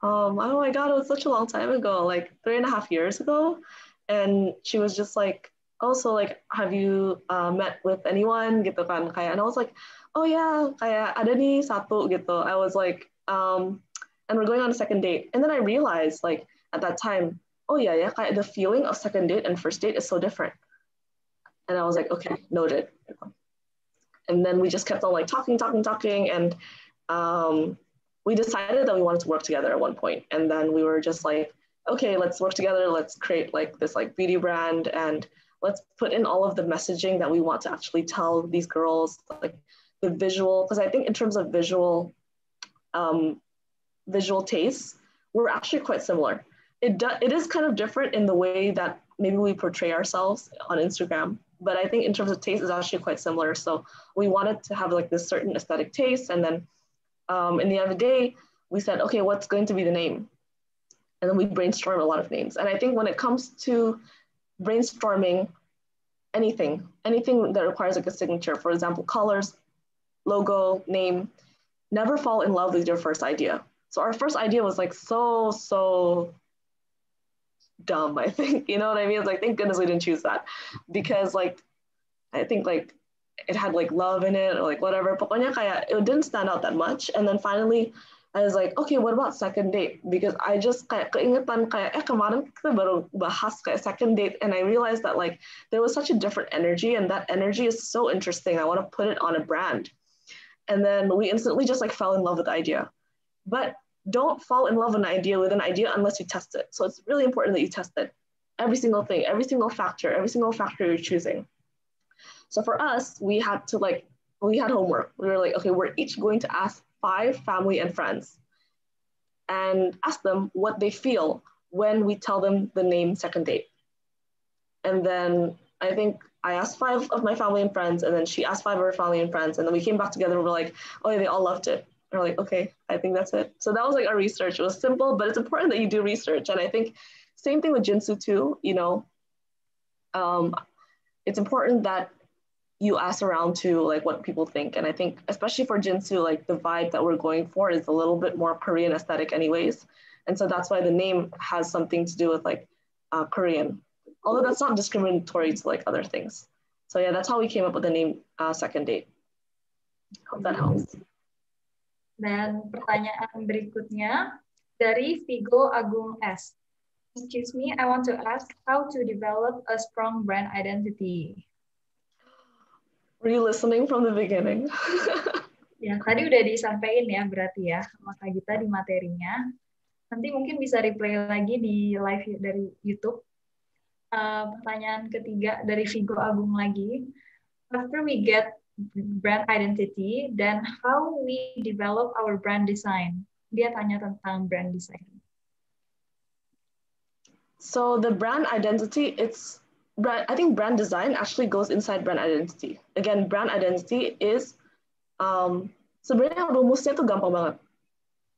Speaker 10: oh my God, it was such a long time ago, like 3.5 years ago. And she was just like, oh, so like, have you met with anyone gitu kan? Kayak, and I was like, oh yeah, kayak ada nih satu gitu. I was like, and we're going on a second date. And then I realized like at that time, oh yeah, kayak the feeling of second date and first date is so different. And I was like, okay, noted. And then we just kept on like talking. And we decided that we wanted to work together at one point. And then we were just like, okay, let's work together. Let's create like this like beauty brand and let's put in all of the messaging that we want to actually tell these girls, like the visual, because I think in terms of visual tastes, we're actually quite similar. It is kind of different in the way that maybe we portray ourselves on Instagram, but I think in terms of taste is actually quite similar. So we wanted to have like this certain aesthetic taste. And then in the end of the day, we said, okay, what's going to be the name? And then we brainstormed a lot of names. And I think when it comes to brainstorming anything that requires like a signature, for example, colors, logo, name, never fall in love with your first idea. So our first idea was like so dumb, I think, you know what I mean? It's like, thank goodness we didn't choose that, because like, I think like it had like love in it or like whatever, pokoknya kayak it didn't stand out that much. And then finally I was like, okay, what about second date? Because I just kayak keingetan kayak kemarin kita baru bahas kayak second date, and I realized that like there was such a different energy, and that energy is so interesting. I want to put it on a brand. And then we instantly just like fell in love with the idea. But don't fall in love with an idea unless you test it. So it's really important that you test it. Every single thing, every single factor you're choosing. So for us, we had homework. We were like, okay, we're each going to ask 5 family and friends and ask them what they feel when we tell them the name Second Date. And then I think I asked 5 of my family and friends, and then she asked 5 of her family and friends, and then we came back together and we're like, oh yeah, they all loved it. And we're like, okay, I think that's it. So that was like our research. It was simple, but it's important that you do research. And I think same thing with Jinsu too, you know, it's important that you ask around to like what people think. And I think especially for Jinsu, like the vibe that we're going for is a little bit more Korean aesthetic anyways. And so that's why the name has something to do with like Korean, although that's not discriminatory to like other things. So yeah, that's how we came up with the name Second Date. Hope that helps.
Speaker 3: Dan pertanyaan berikutnya dari Vigo Agung S. Excuse me, I want to ask how to develop a strong brand identity.
Speaker 10: Were you listening from the beginning?
Speaker 3: Ya, tadi udah disampaikan ya berarti ya sama Kak Gitta di materinya. Nanti mungkin bisa replay lagi di live dari YouTube. Pertanyaan ketiga dari Vigo Agung lagi. After we get brand identity, then how we develop our brand design? Dia tanya tentang brand design.
Speaker 10: So the brand identity, I think brand design actually goes inside brand identity. Again, brand identity is Sebenarnya rumusnya tuh gampang banget.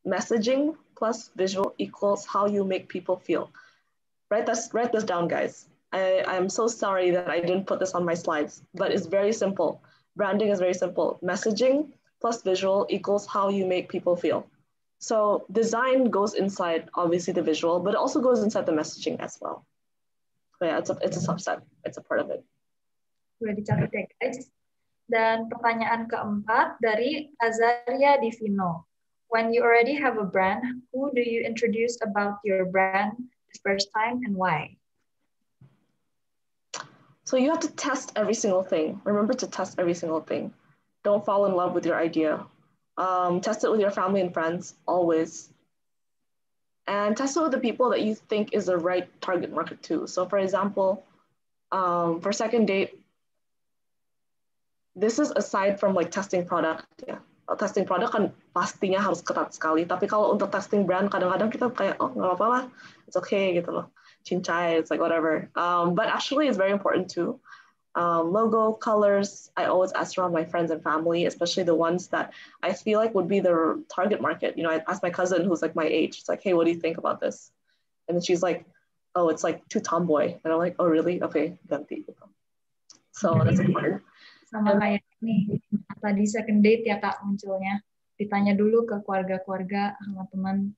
Speaker 10: Messaging plus visual equals how you make people feel. Write this down, guys. I'm so sorry that I didn't put this on my slides, but it's very simple. Branding is very simple. Messaging plus visual equals how you make people feel. So design goes inside, obviously, the visual, but it also goes inside the messaging as well. So yeah, it's a subset. It's a part of it.
Speaker 3: Udah dicatat ya, guys. Dan pertanyaan keempat dari Azaria Divino. When you already have a brand, who do you introduce about your brand the first time and why?
Speaker 10: So you have to test every single thing. Remember to test every single thing. Don't fall in love with your idea. Test it with your family and friends, always. And test it with the people that you think is the right target market too. So for example, for Secondate, this is aside from like testing product. Ya. Testing product kan pastinya harus ketat sekali. Tapi kalau untuk testing brand, kadang-kadang kita kayak, oh nggak apa-apa lah, it's okay gitu loh. Cincai, it's like whatever. But actually it's very important too. Logo, colors, I always ask around my friends and family, especially the ones that I feel like would be the target market. You know, I asked my cousin who's like my age, it's like, hey, what do you think about this? And then she's like, oh, it's like too tomboy. And I'm like, oh, really? Okay, ganti. So that's important.
Speaker 3: Sama kayak nih, tadi Secondate ya Kak munculnya. Ditanya dulu ke keluarga-keluarga sama teman.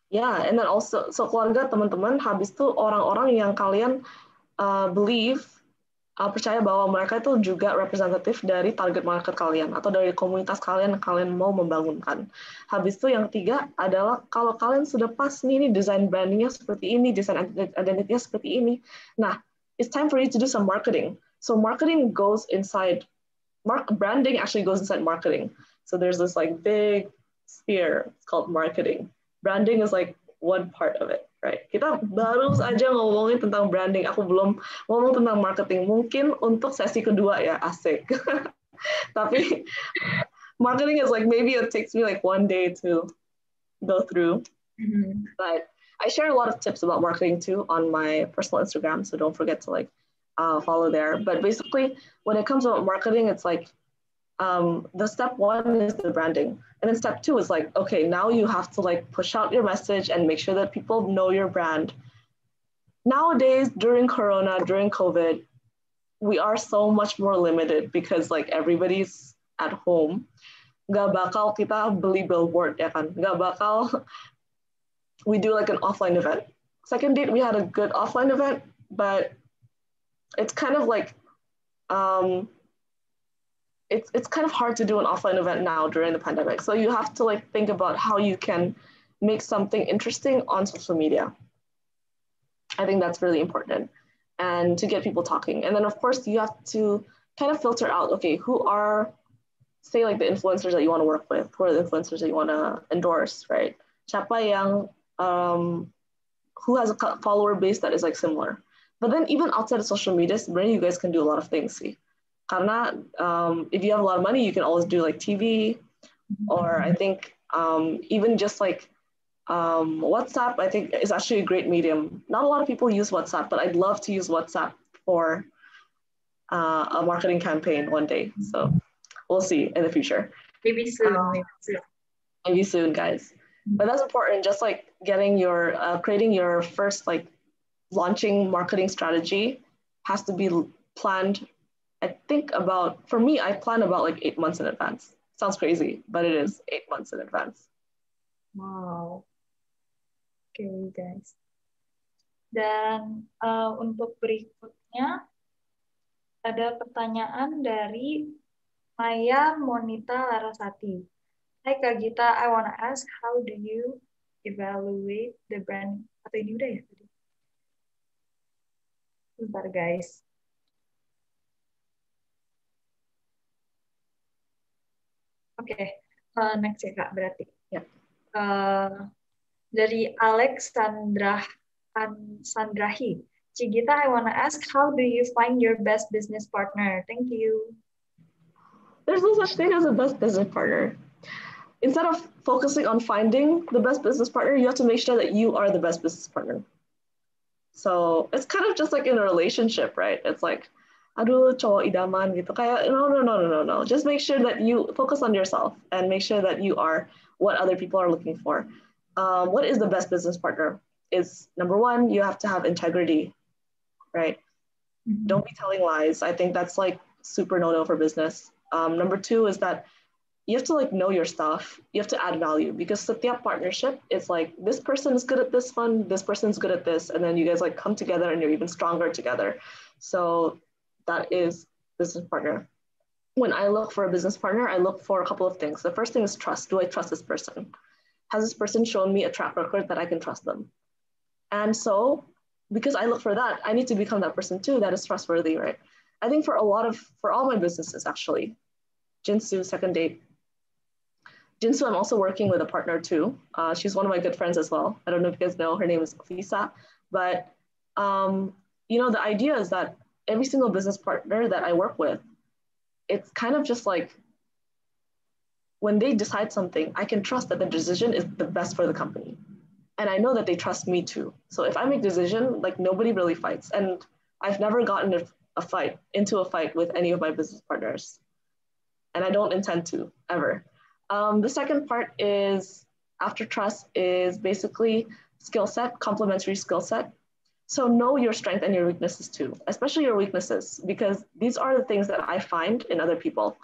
Speaker 10: Yeah, and then also, so keluarga, teman-teman, habis itu orang-orang yang kalian believe, percaya bahwa mereka itu juga representatif dari target market kalian atau dari komunitas kalian yang kalian mau membangunkan. Habis itu yang ketiga adalah kalau kalian sudah pas nih desain brandingnya seperti ini, desain identitinya seperti ini. Nah, it's time for you to do some marketing. So marketing goes inside, branding actually goes inside marketing. So there's this like big sphere, it's called marketing. Branding is like one part of it, right? Kita baru saja ngomongin tentang branding. Aku belum ngomong tentang marketing. Mungkin untuk sesi kedua ya, asik. Tapi marketing is like, maybe it takes me like one day to go through. Mm-hmm. But I share a lot of tips about marketing too on my personal Instagram. So don't forget to like follow there. But basically, when it comes to marketing, it's like, the step one is the branding. And then step two is like, okay, now you have to like push out your message and make sure that people know your brand. Nowadays, during Corona, during COVID, we are so much more limited because like everybody's at home. Gak bakal kita beli billboard ya kan? Gak bakal we do like an offline event. Secondate, we had a good offline event, but it's kind of like, it's kind of hard to do an offline event now during the pandemic. So you have to like think about how you can make something interesting on social media. I think that's really important, and to get people talking. And then of course you have to kind of filter out, okay, who are, say like the influencers that you want to work with, who are the influencers that you want to endorse, right? Siapa yang, who has a follower base that is like similar. But then even outside of social media, you guys can do a lot of things, see. Karena if you have a lot of money, you can always do like TV, or I think even just like WhatsApp, I think is actually a great medium. Not a lot of people use WhatsApp, but I'd love to use WhatsApp for a marketing campaign one day. So we'll see in the future.
Speaker 3: Maybe soon.
Speaker 10: Maybe soon, guys. But that's important. Just like getting your, creating your first like launching marketing strategy has to be planned. I think about, for me, I plan about like 8 months in advance. Sounds crazy, but it is 8 months in advance.
Speaker 3: Wow. Okay, guys. Dan untuk berikutnya, ada pertanyaan dari Maya Monita Larasati. Hai Kak Gitta, I want to ask, how do you evaluate the brand? Atau ini udah ya tadi? Bentar guys. Oke, next ya Kak berarti. Ya. Dari Sandrahi. Cigita, I want to ask, how do you find your best business partner? Thank you.
Speaker 10: There's no such thing as a best business partner. Instead of focusing on finding the best business partner, you have to make sure that you are the best business partner. So it's kind of just like in a relationship, right? It's like, aduh cowok idaman gitu. Kayak no. Just make sure that you focus on yourself and make sure that you are what other people are looking for. What is the best business partner? Is number one, you have to have integrity, right? Mm-hmm. Don't be telling lies. I think that's like super no for business. Number two is that you have to like know your stuff. You have to add value because setiap partnership is like this person is good at this one, this person's good at this, and then you guys like come together and you're even stronger together. So that is business partner. When I look for a business partner, I look for a couple of things. The first thing is trust. Do I trust this person? Has this person shown me a track record that I can trust them? And so because I look for that, I need to become that person too that is trustworthy, right? I think for all my businesses actually, Jinsu, Secondate. Jinsu, I'm also working with a partner too. She's one of my good friends as well. I don't know if you guys know, her name is Fisa. But, the idea is that every single business partner that I work with, it's kind of just like, when they decide something, I can trust that the decision is the best for the company. And I know that they trust me too. So if I make a decision, like nobody really fights. And I've never gotten into a fight with any of my business partners. And I don't intend to, ever. The second part is, after trust, is basically skill set, complementary skill set. So know your strength and your weaknesses too, especially your weaknesses, because these are the things that I find in other people.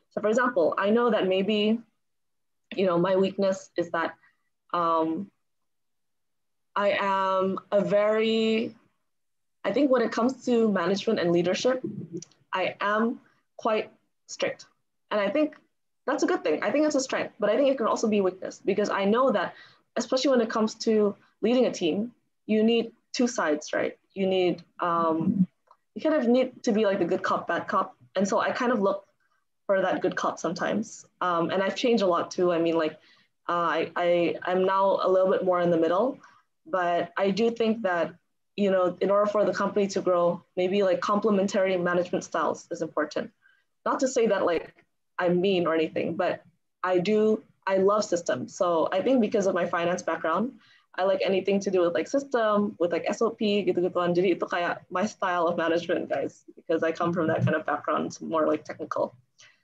Speaker 10: So for example, I know that maybe, my weakness is that I am I think when it comes to management and leadership, I am quite strict. And I think that's a good thing. I think it's a strength, but I think it can also be a weakness because I know that, especially when it comes to leading a team, you need two sides, right? You need, you kind of need to be like the good cop, bad cop. And so I kind of look for that good cop sometimes. And I've changed a lot too. I mean, like, I'm now a little bit more in the middle, but I do think that, in order for the company to grow, maybe like complementary management styles is important. Not to say that like I'm mean or anything, but I love systems. So I think because of my finance background, I like anything to do with like system, with like SOP, gitu-gituan. Jadi itu kayak my style of management, guys, because I come from that kind of background. It's more like technical.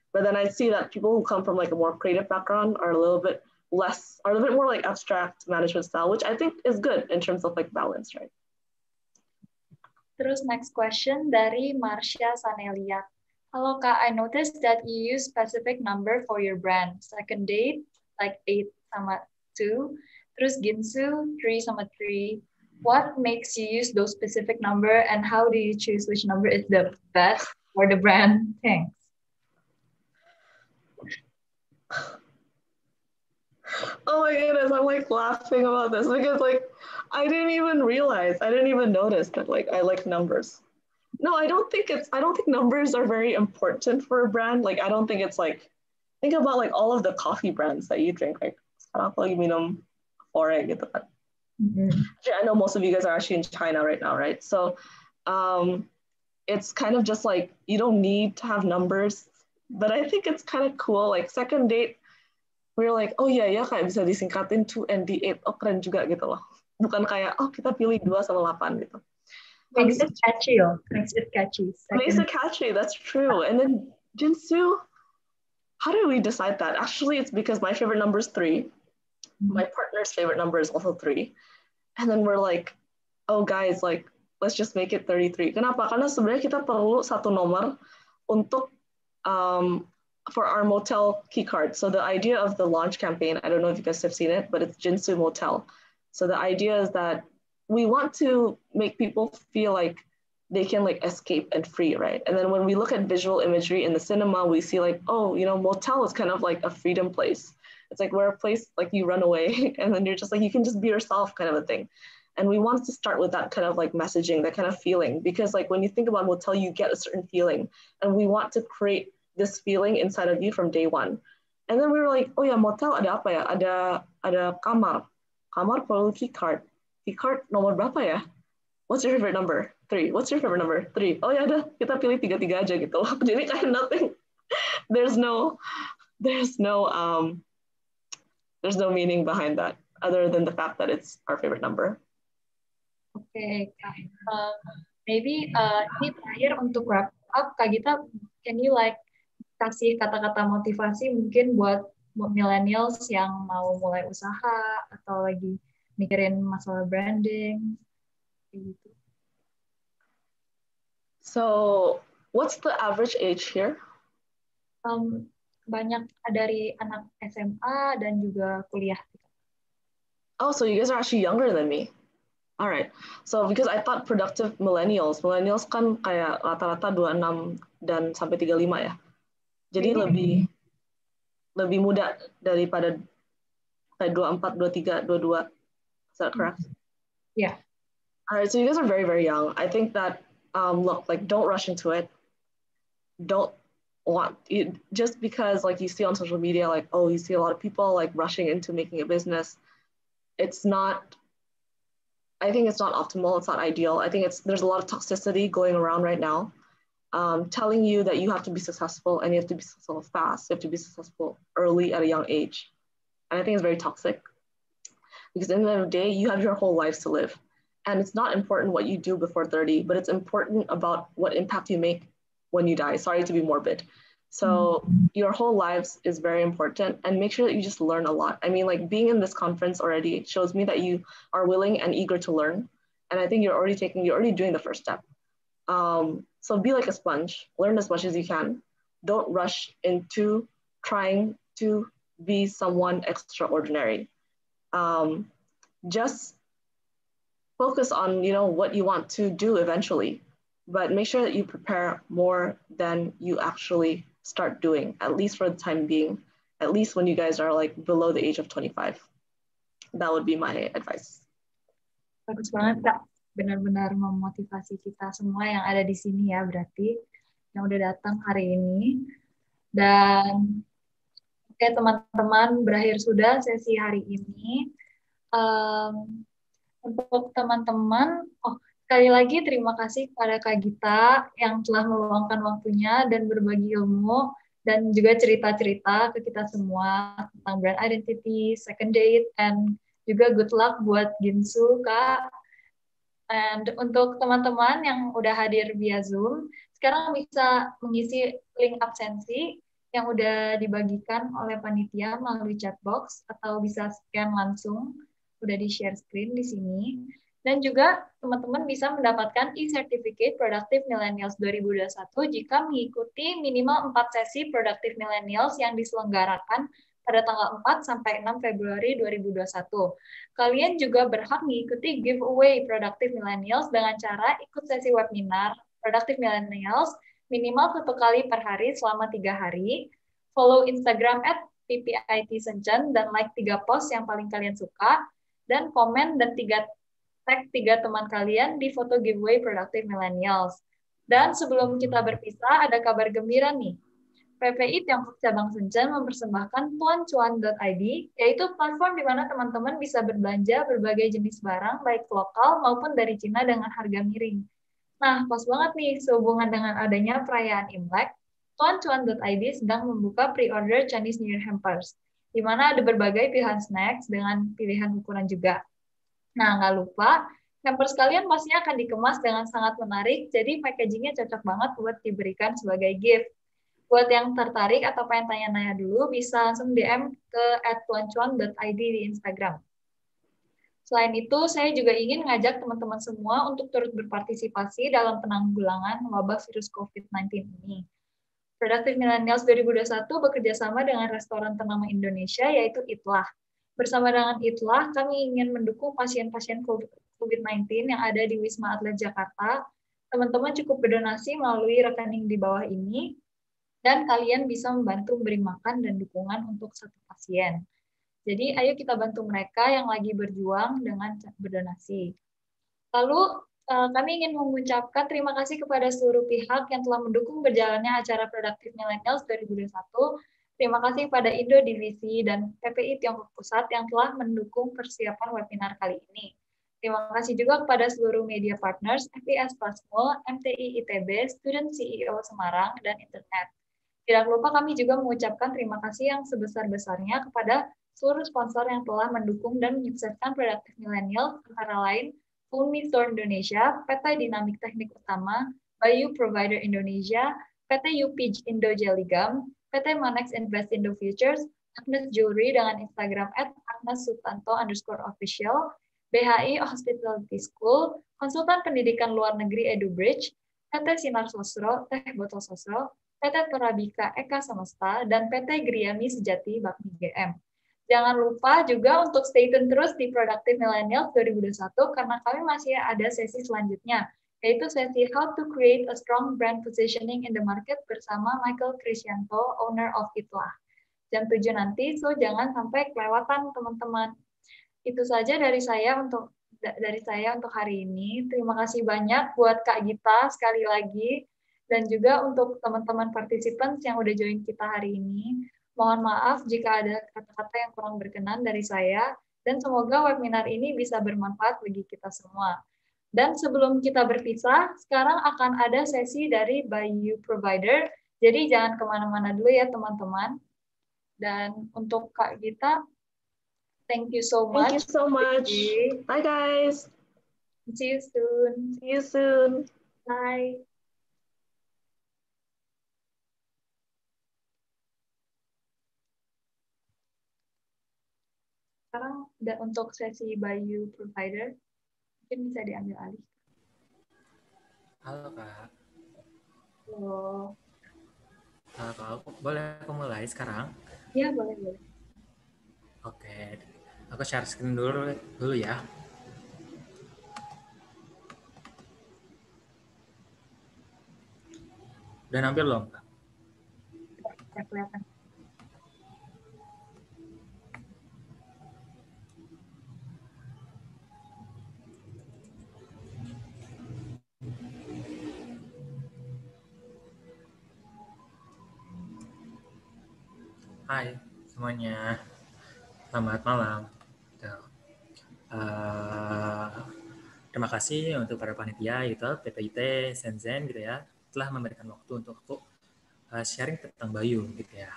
Speaker 10: But then I see that people who come from like a more creative background are a little bit more like abstract management style, which I think is good in terms of like balance, right?
Speaker 3: Terus next question dari Marsha Sanelia. Hello Kak, I noticed that you use specific number for your brand. Secondate, like 8 sama 2. Terus Ginsu, 3 sama 3. What makes you use those specific number and how do you choose which number is the best for the brand? Thanks.
Speaker 10: Oh my goodness, I'm like laughing about this because like I didn't even notice that like I like numbers. No, I don't think numbers are very important for a brand. Like I don't think it's like, think about like all of the coffee brands that you drink, like sekarang aku lagi minum Ore gitu kan. I know most of you guys are actually in China right now, right? So it's kind of just like you don't need to have numbers, but I think it's kind of cool. Like Secondate, we're like, oh ya kayak bisa disingkatin 2 and the 8, oh keren juga gitu loh. Bukan kayak kita pilih 2 sama 8 gitu.
Speaker 3: Makes it catchy, makes it catchy.
Speaker 10: Makes it catchy, that's true. And then Jinsu, how did we decide that? Actually, it's because my favorite number is 3. My partner's favorite number is also 3. And then we're like, oh guys, like let's just make it 33. Kenapa? Karena sebenarnya kita perlu satu nomor untuk for our motel key card. So the idea of the launch campaign, I don't know if you guys have seen it, but it's Jinsu Motel. So the idea is that we want to make people feel like they can like escape and free, right? And then when we look at visual imagery in the cinema, we see like, oh, motel is kind of like a freedom place. It's like we're a place like you run away and then you're just like, you can just be yourself kind of a thing. And we want to start with that kind of like messaging, that kind of feeling, because like when you think about motel, you get a certain feeling and we want to create this feeling inside of you from day one. And then we were like, oh yeah, motel ada apa ya? Ada kamar perlu key card. Key card nomor berapa ya? What's your favorite number? 3. What's your favorite number? 3. Oh ya udah, kita pilih 3 aja gitu. Jadi kayak nothing. There's no meaning behind that other than the fact that it's our favorite number.
Speaker 3: Okay, maybe ini terakhir untuk wrap up, Kak Gita, can you kasih kata-kata motivasi mungkin buat millennials yang mau mulai usaha atau lagi mikirin masalah branding gitu.
Speaker 10: So, what's the average age here?
Speaker 3: Banyak dari anak SMA dan juga kuliah.
Speaker 10: Oh, so you guys are actually younger than me. All right. So because I thought productive millennials kan kayak rata-rata 26 dan sampai 35 ya. Jadi lebih muda daripada kayak 24, 23, 22. Is that correct?
Speaker 3: Yeah.
Speaker 10: All right. So you guys are very, very young. I think that look, don't rush into it. Don't want it just because you see on social media you see a lot of people rushing into making a business. I think it's not optimal. It's not ideal. I think there's a lot of toxicity going around right now, telling you that you have to be successful and you have to be successful fast. You have to be successful early at a young age. And I think it's very toxic because at the end of the day, you have your whole lives to live. And it's not important what you do before 30, but it's important about what impact you make when you die. Sorry to be morbid. So your whole lives is very important, and make sure that you just learn a lot. I mean, being in this conference already shows me that you are willing and eager to learn. And I think you're already doing the first step. So be like a sponge, learn as much as you can. Don't rush into trying to be someone extraordinary. Just focus on, what you want to do eventually, but make sure that you prepare more than you actually start doing, at least for the time being, at least when you guys are below the age of 25. That would be my advice.
Speaker 3: Bagus banget, Kak. Benar-benar memotivasi kita semua yang ada di sini ya, berarti yang udah datang hari ini. Dan oke, teman-teman, berakhir sudah sesi hari ini. Untuk teman-teman, sekali lagi terima kasih kepada Kak Gita yang telah meluangkan waktunya dan berbagi ilmu dan juga cerita-cerita ke kita semua tentang brand identity, secondate, and juga good luck buat Ginsu, Kak. And untuk teman-teman yang udah hadir via Zoom, sekarang bisa mengisi link absensi yang udah dibagikan oleh panitia melalui chat box atau bisa scan langsung, udah di-share screen di sini. Dan juga teman-teman bisa mendapatkan e-certificate Productive Millennials 2021 jika mengikuti minimal 4 sesi Productive Millennials yang diselenggarakan pada tanggal 4 sampai 6 Februari 2021. Kalian juga berhak mengikuti giveaway Productive Millennials dengan cara ikut sesi webinar Productive Millennials minimal 1 kali per hari selama 3 hari, follow Instagram @ppitsenchen dan like 3 post yang paling kalian suka, dan komen dan tag 3 teman kalian di foto giveaway Productive Millennials. Dan sebelum kita berpisah, ada kabar gembira nih. PPI Tiongkok Cabang Shenzhen mempersembahkan tuancuan.id, yaitu platform di mana teman-teman bisa berbelanja berbagai jenis barang, baik lokal maupun dari Cina dengan harga miring. Nah, pas banget nih, sehubungan dengan adanya perayaan Imlek, tuancuan.id sedang membuka pre-order Chinese New Year hampers, di mana ada berbagai pilihan snacks dengan pilihan ukuran juga. Nah, nggak lupa, hampers kalian pastinya akan dikemas dengan sangat menarik, jadi packagingnya cocok banget buat diberikan sebagai gift. Buat yang tertarik atau pengen tanya-tanya dulu, bisa langsung DM ke @tuancuan.id di Instagram. Selain itu, saya juga ingin ngajak teman-teman semua untuk turut berpartisipasi dalam penanggulangan wabah virus COVID-19 ini. Productive Millennials 2021 bekerja sama dengan restoran ternama Indonesia, yaitu Itlah. Bersama dengan Itlah, kami ingin mendukung pasien-pasien COVID-19 yang ada di Wisma Atlet Jakarta. Teman-teman cukup berdonasi melalui rekening di bawah ini, dan kalian bisa membantu memberi makan dan dukungan untuk 1 pasien. Jadi, ayo kita bantu mereka yang lagi berjuang dengan berdonasi. Lalu, kami ingin mengucapkan terima kasih kepada seluruh pihak yang telah mendukung berjalannya acara Productive Millennials 2021. Terima kasih kepada Indo Divisi dan PPI Tiongkok Pusat yang telah mendukung persiapan webinar kali ini. Terima kasih juga kepada seluruh media partners, FIS Plasmul, MTI ITB, Student CEO Semarang, dan Internet. Tidak lupa kami juga mengucapkan terima kasih yang sebesar-besarnya kepada seluruh sponsor yang telah mendukung dan menyukseskan Productive Millennials, antara lain Umi Store Indonesia, PT Dinamik Teknik Utama, Bayu Provider Indonesia, PT UPJ Indo Jelligam, PT Manex Invest Indo Futures, Agnes Jewelry dengan Instagram @agnessutanto_official, BHI Hospitality School, Konsultan Pendidikan Luar Negeri EduBridge, PT Sinar Sosro, Teh Botol Sosro, PT Torabika Eka Semesta, dan PT Griami Sejati Bakmi GM. Jangan lupa juga untuk stay tune terus di Productive Millennials 2021 karena kami masih ada sesi selanjutnya, yaitu sesi How to Create a Strong Brand Positioning in the Market bersama Michael Krisyanto, owner of Itlah. Jam 7 nanti, so jangan sampai kelewatan teman-teman. Itu saja dari saya untuk hari ini. Terima kasih banyak buat Kak Gitta sekali lagi, dan juga untuk teman-teman participants yang udah join kita hari ini. Mohon maaf jika ada kata-kata yang kurang berkenan dari saya, dan semoga webinar ini bisa bermanfaat bagi kita semua. Dan sebelum kita berpisah, sekarang akan ada sesi dari Bayu Provider, jadi jangan kemana-mana dulu ya teman-teman. Dan untuk Kak Gitta, thank you so much.
Speaker 10: Thank you so much. Bye guys.
Speaker 3: See you soon.
Speaker 10: See you soon.
Speaker 3: Bye. Sekarang untuk sesi Bayu Provider, mungkin bisa diambil alih.
Speaker 9: Halo Kak.
Speaker 3: Halo.
Speaker 9: Kak, boleh aku mulai sekarang?
Speaker 3: Iya, boleh.
Speaker 9: Oke, aku share screen dulu ya. Udah nampil belum, Kak?
Speaker 3: Ya, kelihatan.
Speaker 9: Hai semuanya, selamat malam. Terima kasih untuk para panitia gitu, PPIT, Shenzhen gitu ya, telah memberikan waktu untuk aku sharing tentang Bayu gitu ya.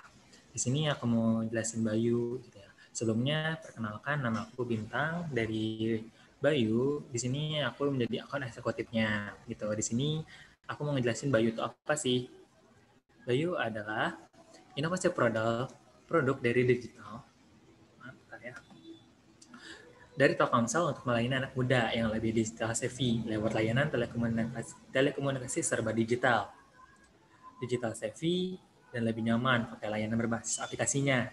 Speaker 9: Di sini aku mau jelasin Bayu gitu ya. Sebelumnya perkenalkan, nama aku Bintang dari Bayu. Di sini aku menjadi akun eksekutifnya gitu. Di sini aku mau ngejelasin Bayu itu apa sih? Bayu adalah inovasi produk dari digital dari Telkomsel untuk melayani anak muda yang lebih digital savvy lewat layanan telekomunikasi serba digital savvy dan lebih nyaman pakai layanan berbasis aplikasinya.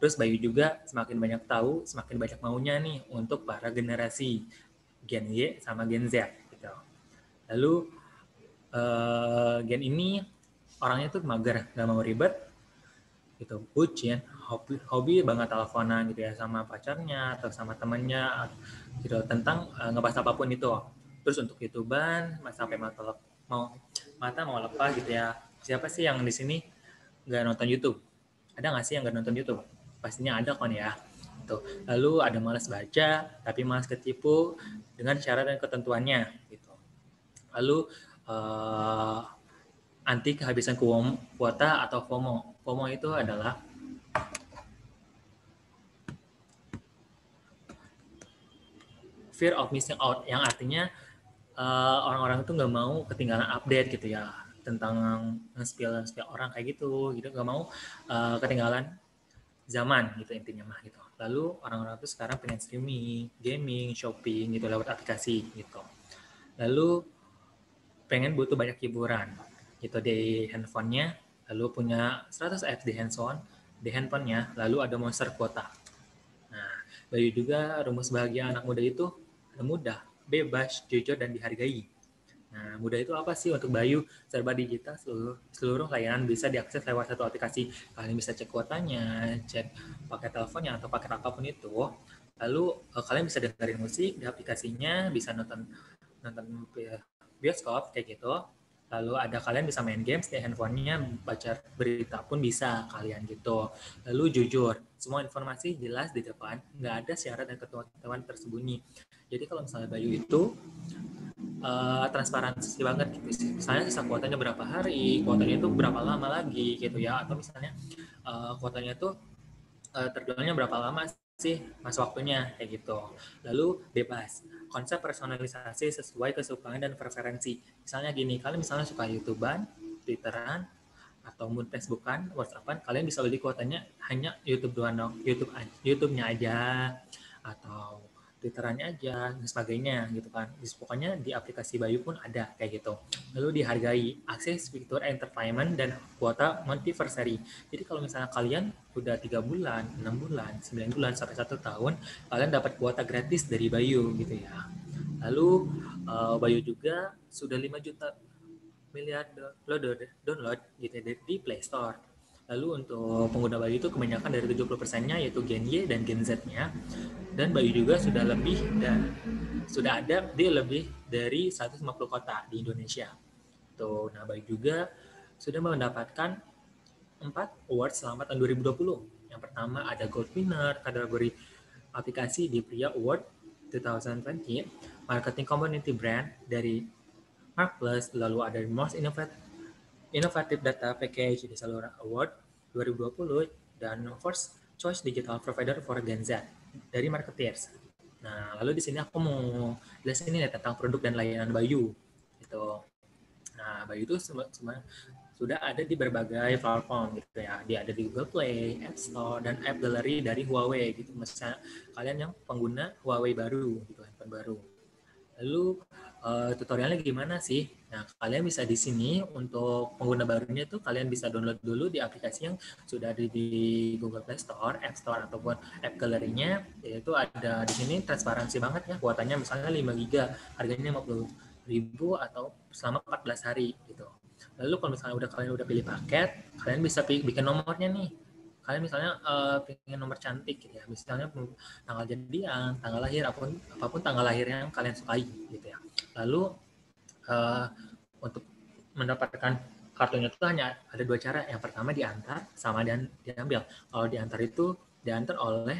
Speaker 9: Terus Bayu juga semakin banyak tahu, semakin banyak maunya nih untuk para generasi Gen Y sama Gen Z gitu. Lalu Gen ini orangnya tuh mager, nggak mau ribet gitu, bucin, hobi banget teleponan gitu ya sama pacarnya atau sama temennya gitu tentang ngebahas apapun itu. Terus untuk YouTuber sampai mata mau lepas gitu ya. Siapa sih yang di sini nggak nonton YouTube? Ada nggak sih yang nggak nonton YouTube? Pastinya ada kan ya. Tuh. Lalu ada malas baca tapi malas ketipu dengan syarat dan ketentuannya gitu. Lalu anti kehabisan kuota atau FOMO. FOMO itu adalah fear of missing out, yang artinya orang-orang itu nggak mau ketinggalan update gitu ya tentang spill orang kayak gitu nggak mau ketinggalan zaman gitu intinya mah gitu. Lalu orang-orang itu sekarang pengen streaming, gaming, shopping gitu lewat aplikasi gitu. Lalu pengen butuh banyak hiburan gitu di handphonenya, lalu punya 100 apps di handphonenya, lalu ada monster kuota. Nah, Bayu juga rumus bahagia anak muda itu mudah, bebas, jujur, dan dihargai. Nah, mudah itu apa sih untuk Bayu? Serba digital, seluruh layanan bisa diakses lewat satu aplikasi. Kalian bisa cek kuotanya, cek pakai teleponnya atau pakai apapun itu. Lalu kalian bisa dengerin musik di aplikasinya, bisa nonton bioskop kayak gitu. Lalu kalian bisa main games di handphonenya, baca berita pun bisa kalian gitu. Lalu jujur, semua informasi jelas di depan, nggak ada syarat dan ketentuan tersembunyi. Jadi kalau misalnya Bayu itu transparansi banget gitu. Misalnya sisa kuotanya berapa hari, kuotanya itu berapa lama lagi gitu ya, atau misalnya kuotanya itu terjualnya berapa lama sih masa waktunya kayak gitu. Lalu bebas, konsep personalisasi sesuai kesukaan dan preferensi. Misalnya gini, kalian misalnya suka YouTubean, Twitteran, atau mood Facebookan, WhatsAppan, kalian bisa beli kuotanya hanya YouTube doang dong, YouTube-nya aja, atau Twitterannya aja, dan sebagainya gitu kan. Pokoknya di aplikasi Bayu pun ada kayak gitu. Lalu dihargai, akses fitur entertainment dan kuota multiversary. Jadi kalau misalnya kalian udah 3 bulan, 6 bulan, 9 bulan, sampai 1 tahun, kalian dapat kuota gratis dari Bayu gitu ya. Lalu Bayu juga sudah 5 juta miliar download gitu di Play Store. Lalu untuk pengguna Bayu itu kebanyakan dari 70%-nya yaitu Gen Y dan Gen Z-nya. Dan Bayu juga sudah ada di lebih dari 150 kota di Indonesia. Tuh, nah Bayu juga sudah mendapatkan 4 awards selama tahun 2020. Yang pertama ada Gold Winner kategori aplikasi di Pria Award 2020, Marketing Community Brand dari Mark Plus, lalu ada Most Innovative Data Package di Salura Award 2020, dan First Choice Digital Provider for Gen Z dari Marketeers. Nah, lalu di sini aku mau jelasin ini tentang produk dan layanan Bayu. Gitu. Nah, Bayu itu sudah ada di berbagai platform gitu ya. Dia ada di Google Play, App Store, dan App Gallery dari Huawei gitu. Misalnya kalian yang pengguna Huawei baru gitu, handphone baru. Lalu tutorialnya gimana sih? Nah, kalian bisa di sini untuk pengguna barunya tuh kalian bisa download dulu di aplikasi yang sudah ada di Google Play Store, App Store ataupun App Gallery-nya. Yaitu ada di sini transparansi banget ya, kuotanya misalnya 5 GB, harganya 50.000 atau selama 14 hari gitu. Lalu kalau misalnya kalian udah pilih paket, kalian bisa bikin nomornya nih. Kalian misalnya pengen nomor cantik gitu ya, misalnya tanggal jadian, tanggal lahir, apapun tanggal lahir yang kalian sukai gitu ya. Lalu untuk mendapatkan kartunya itu hanya ada 2 cara. Yang pertama diantar sama dan diambil. Kalau diantar itu diantar oleh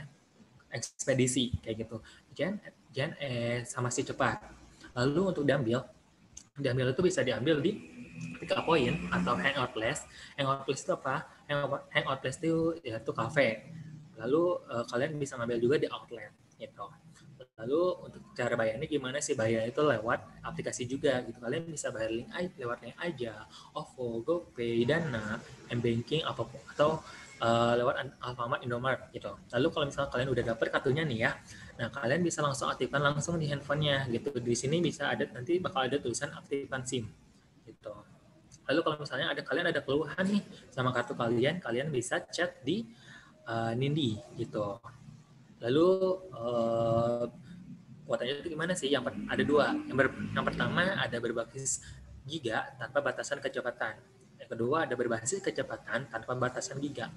Speaker 9: ekspedisi kayak gitu, JNE sama si cepat. Lalu untuk diambil itu bisa diambil di pick up point atau hangout place. Hangout place itu apa? Hangout place itu yaitu cafe. Lalu kalian bisa ngambil juga di outlet gitu. Lalu untuk cara bayarnya gimana sih? Bayar itu lewat aplikasi juga gitu. Kalian bisa bayar lewat link aja, OVO, GoPay, Dana, M-Banking apapun, atau lewat Alfamart, Indomart gitu. Lalu kalau misalnya kalian udah dapet kartunya nih ya, nah kalian bisa langsung aktifkan langsung di handphonenya gitu. Di sini bisa ada, nanti bakal ada tulisan aktifkan SIM gitu. Lalu kalau misalnya kalian ada keluhan nih sama kartu kalian bisa chat di Nindi gitu. Lalu kuotanya itu gimana sih? Ada 2. Yang pertama ada berbasis giga tanpa batasan kecepatan. Yang kedua ada berbasis kecepatan tanpa batasan giga.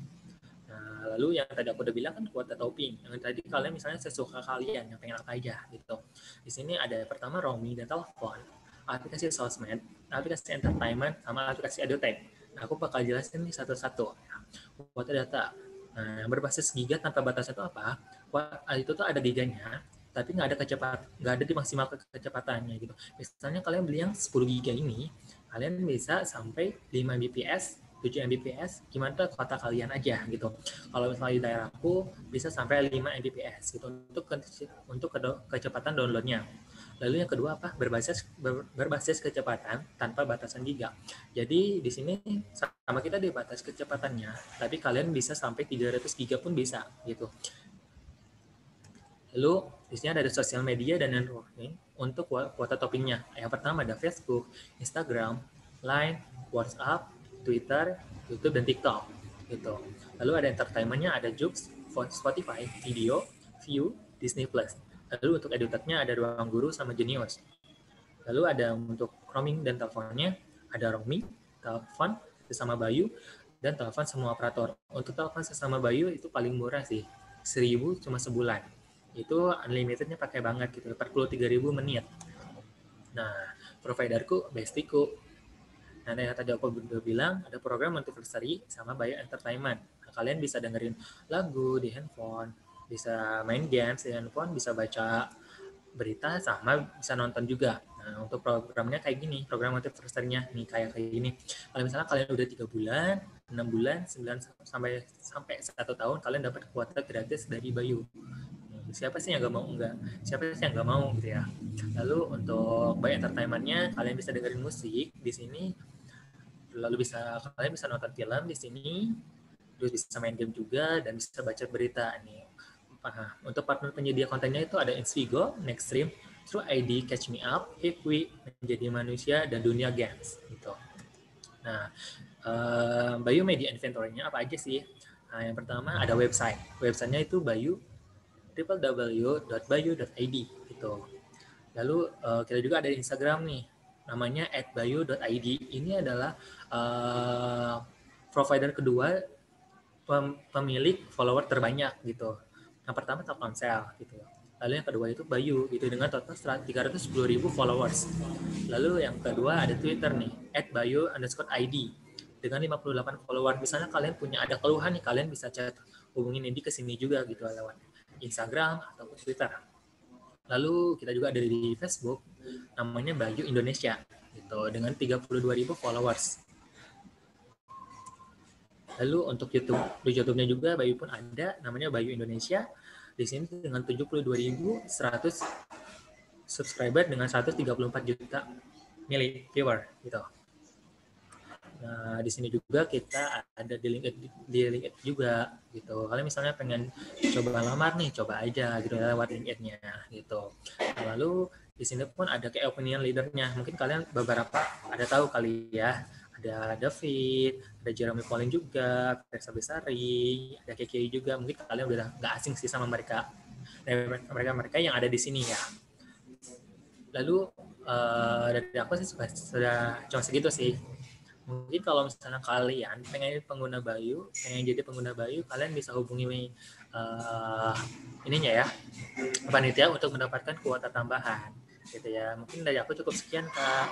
Speaker 9: Nah, lalu yang tadi aku udah bilang kan kuota topping. Yang tadi kalian misalnya sesuka kalian, yang pengen apa aja gitu. Di sini ada pertama roaming dan telepon, aplikasi sosmed, aplikasi entertainment, sama aplikasi edutech. Nah, aku bakal jelasin nih satu-satu. Kuota data. Nah, yang berbasis giga tanpa batasan itu apa? Itu tuh ada giganya, tapi nggak ada di maksimal kecepatannya gitu. Misalnya kalian beli yang 10 giga ini, kalian bisa sampai 5 Mbps, 7 Mbps, gimana tuh kuota kalian aja gitu. Kalau misalnya di daerahku bisa sampai 5 Mbps gitu untuk kecepatan downloadnya. Lalu yang kedua apa? Berbasis kecepatan tanpa batasan giga. Jadi di sini sama kita di batas kecepatannya, tapi kalian bisa sampai 300 giga pun bisa gitu. Lalu di sini ada sosial media dan networking untuk kuota toppingnya. Yang pertama ada Facebook, Instagram, Line, WhatsApp, Twitter, YouTube, dan TikTok. Gitu. Lalu ada entertainment-nya, ada Joox, Spotify, Video, View, Disney+. Lalu untuk edutech-nya ada Ruang Guru sama Genius. Lalu ada untuk roaming dan teleponnya, ada roaming, telepon sesama Bayu, dan telepon semua operator. Untuk telepon sesama Bayu itu paling murah sih, 1.000 cuma sebulan. Itu unlimitednya pakai banget gitu, 43.000 menit. Nah, providerku Bestiku. Nah, yang tadi aku udah bilang, ada program multiversary sama Bayu Entertainment. Nah, kalian bisa dengerin lagu di handphone, bisa main games di handphone, bisa baca berita, sama bisa nonton juga. Nah, untuk programnya kayak gini, program multiversary-nya nih kayak gini. Kalau misalnya kalian udah 3 bulan, 6 bulan, 9 sampai 1 tahun kalian dapat kuota gratis dari Bayu. Siapa sih yang nggak mau? Siapa sih yang nggak mau gitu ya. Lalu untuk by entertainment-nya, kalian bisa dengerin musik di sini, lalu kalian bisa nonton film di sini, terus bisa main game juga, dan bisa baca berita nih. Untuk partner penyedia kontennya itu ada Instigo, Nextstream, True ID, Catch Me Up, Hipwi, Menjadi Manusia, dan Dunia Games gitu. Nah, Bayu Media Inventory-nya apa aja sih? Nah, yang pertama ada website. Websitenya itu www.bayu.id gitu. Lalu kita juga ada Instagram nih, namanya @bayu.id. Ini adalah provider kedua pemilik follower terbanyak gitu. Yang pertama Telkomsel gitu. Lalu yang kedua itu Bayu gitu dengan total 310.000 followers. Lalu yang kedua ada Twitter nih @bayu_id dengan 58 follower. Misalnya kalian ada keluhan nih, kalian bisa chat hubungin Edi ke sini juga gitu lewat Instagram ataupun Twitter. Lalu kita juga ada di Facebook namanya Bayu Indonesia gitu dengan 32.000 followers. Lalu untuk di YouTube-nya juga Bayu pun ada namanya Bayu Indonesia. Di sini dengan 72.100 subscriber dengan 134 juta viewer gitu. Nah, di sini juga kita ada di LinkedIn juga gitu. Kalian misalnya pengen coba lamar nih, coba aja gitu lewat LinkedIn-nya gitu. Nah, lalu di sini pun ada kayak opinion leader-nya. Mungkin kalian beberapa ada tahu kali ya. Ada David, ada Jeremy Pauline juga, Teresa Besari, ada KKI juga. Mungkin kalian udah nggak asing sih sama mereka yang ada di sini ya. Lalu dari aku sih sudah cuma segitu sih. Mungkin kalau misalnya kalian pengen jadi pengguna Bayu, kalian bisa hubungi ininya ya, panitia untuk mendapatkan kuota tambahan gitu ya. Mungkin dari aku cukup sekian, Kak.